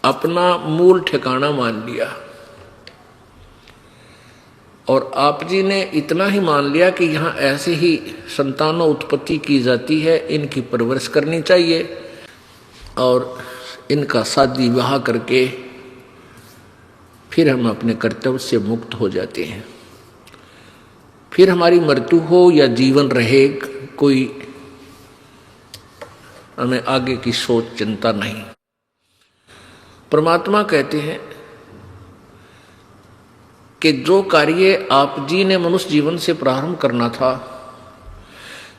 S1: अपना मूल ठिकाना मान लिया। और आप जी ने इतना ही मान लिया कि यहाँ ऐसे ही संतानों उत्पत्ति की जाती है, इनकी परवरिश करनी चाहिए और इनका शादी विवाह करके फिर हम अपने कर्तव्य से मुक्त हो जाते हैं। फिर हमारी मृत्यु हो या जीवन रहे, कोई हमें आगे की सोच चिंता नहीं। परमात्मा कहते हैं कि जो कार्य आप जी ने मनुष्य जीवन से प्रारंभ करना था,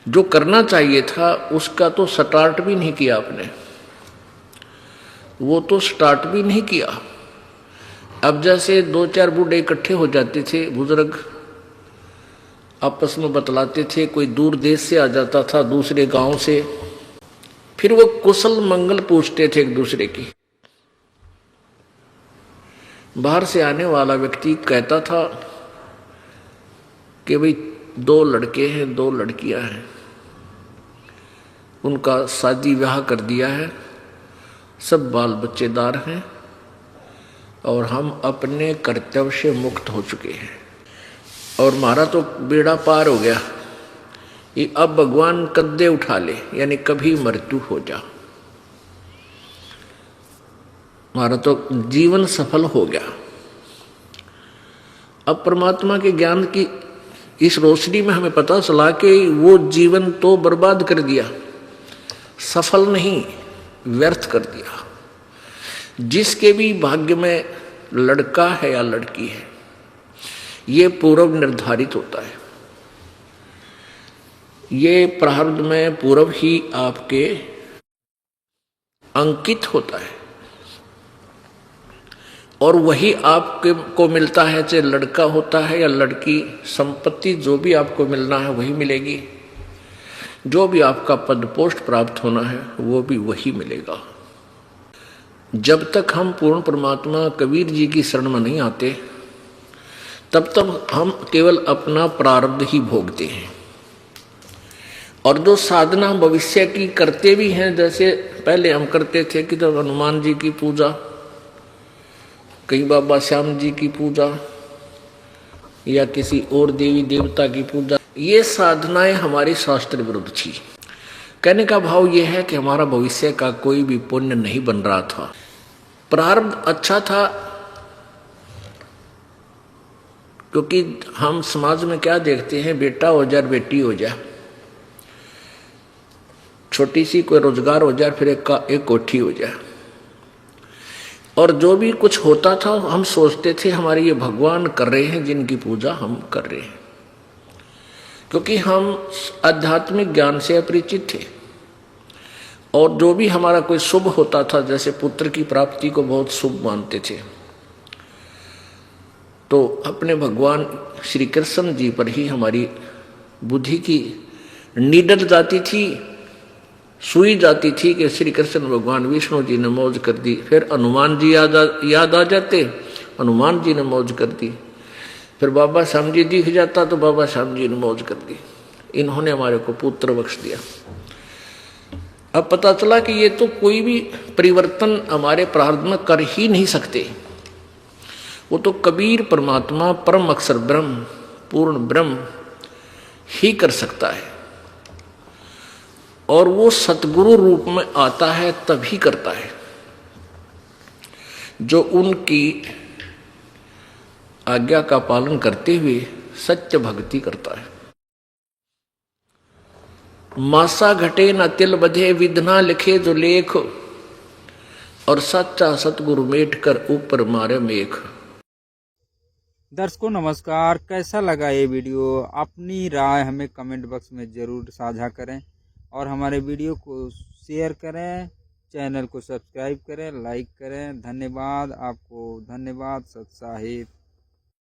S1: जो करना चाहिए था, उसका तो स्टार्ट भी नहीं किया आपने। वो तो स्टार्ट भी नहीं किया। अब जैसे 2-4 बूढ़े इकट्ठे हो जाते थे, बुजुर्ग आपस में बतलाते थे, कोई दूर देश से आ जाता था, दूसरे गांव से, फिर वो कुशल मंगल पूछते थे एक दूसरे की। बाहर से आने वाला व्यक्ति कहता था कि भाई 2 लड़के हैं, 2 लड़कियां हैं, उनका शादी ब्याह कर दिया है, सब बाल बच्चेदार हैं और हम अपने कर्तव्य से मुक्त हो चुके हैं और हमारा तो बेड़ा पार हो गया। ये अब भगवान कद्दे उठा ले, यानी कभी मृत्यु हो जा, हमारा तो जीवन सफल हो गया। अब परमात्मा के ज्ञान की इस रोशनी में हमें पता चला कि वो जीवन तो बर्बाद कर दिया, सफल नहीं, व्यर्थ कर दिया। जिसके भी भाग्य में लड़का है या लड़की है, ये पूर्व निर्धारित होता है, ये प्रारब्ध में पूर्व ही आपके अंकित होता है और वही आपके को मिलता है, चाहे लड़का होता है या लड़की। संपत्ति जो भी आपको मिलना है वही मिलेगी, जो भी आपका पद पोस्ट प्राप्त होना है वो भी वही मिलेगा। जब तक हम पूर्ण परमात्मा कबीर जी की शरण में नहीं आते, तब तक हम केवल अपना प्रारब्ध ही भोगते हैं। और जो साधना भविष्य की करते भी हैं, जैसे पहले हम करते थे कि तो हनुमान जी की पूजा, कहीं बाबा श्याम जी की पूजा या किसी और देवी देवता की पूजा, ये साधनाएं हमारी शास्त्र विरुद्ध थी। कहने का भाव यह है कि हमारा भविष्य का कोई भी पुण्य नहीं बन रहा था। प्रारब्ध अच्छा था, क्योंकि हम समाज में क्या देखते हैं, बेटा हो जाए बेटी हो जाए, छोटी सी कोई रोजगार हो जाए, फिर एक कोठी हो जाए, और जो भी कुछ होता था हम सोचते थे हमारे ये भगवान कर रहे हैं जिनकी पूजा हम कर रहे हैं, क्योंकि हम आध्यात्मिक ज्ञान से अपरिचित थे। और जो भी हमारा कोई शुभ होता था, जैसे पुत्र की प्राप्ति को बहुत शुभ मानते थे, तो अपने भगवान श्री कृष्ण जी पर ही हमारी बुद्धि की नीडर जाती थी, सुई जाती थी कि श्री कृष्ण भगवान विष्णु जी ने मौज कर दी। फिर हनुमान जी याद आ जाते, हनुमान जी ने मौज कर दी। फिर बाबा श्याम जी दिख जाता तो बाबा श्याम जी ने मौज कर दी। इन्होंने हमारे को पुत्र बख्श दिया। अब पता चला कि ये तो कोई भी परिवर्तन हमारे प्रारब्ध में कर ही नहीं सकते, वो तो कबीर परमात्मा परम अक्षर ब्रह्म पूर्ण ब्रह्म ही कर सकता है, और वो सतगुरु रूप में आता है तभी करता है, जो उनकी आज्ञा का पालन करते हुए सत्य भक्ति करता है। मासा घटे न तिल बधे, विधना लिखे जो लेख, और सच्चा सतगुरु मेट कर ऊपर मारे मेघ।
S2: दर्शकों नमस्कार, कैसा लगा ये वीडियो? अपनी राय हमें कमेंट बॉक्स में ज़रूर साझा करें और हमारे वीडियो को शेयर करें, चैनल को सब्सक्राइब करें, लाइक करें। धन्यवाद आपको, धन्यवाद। सत साहिब।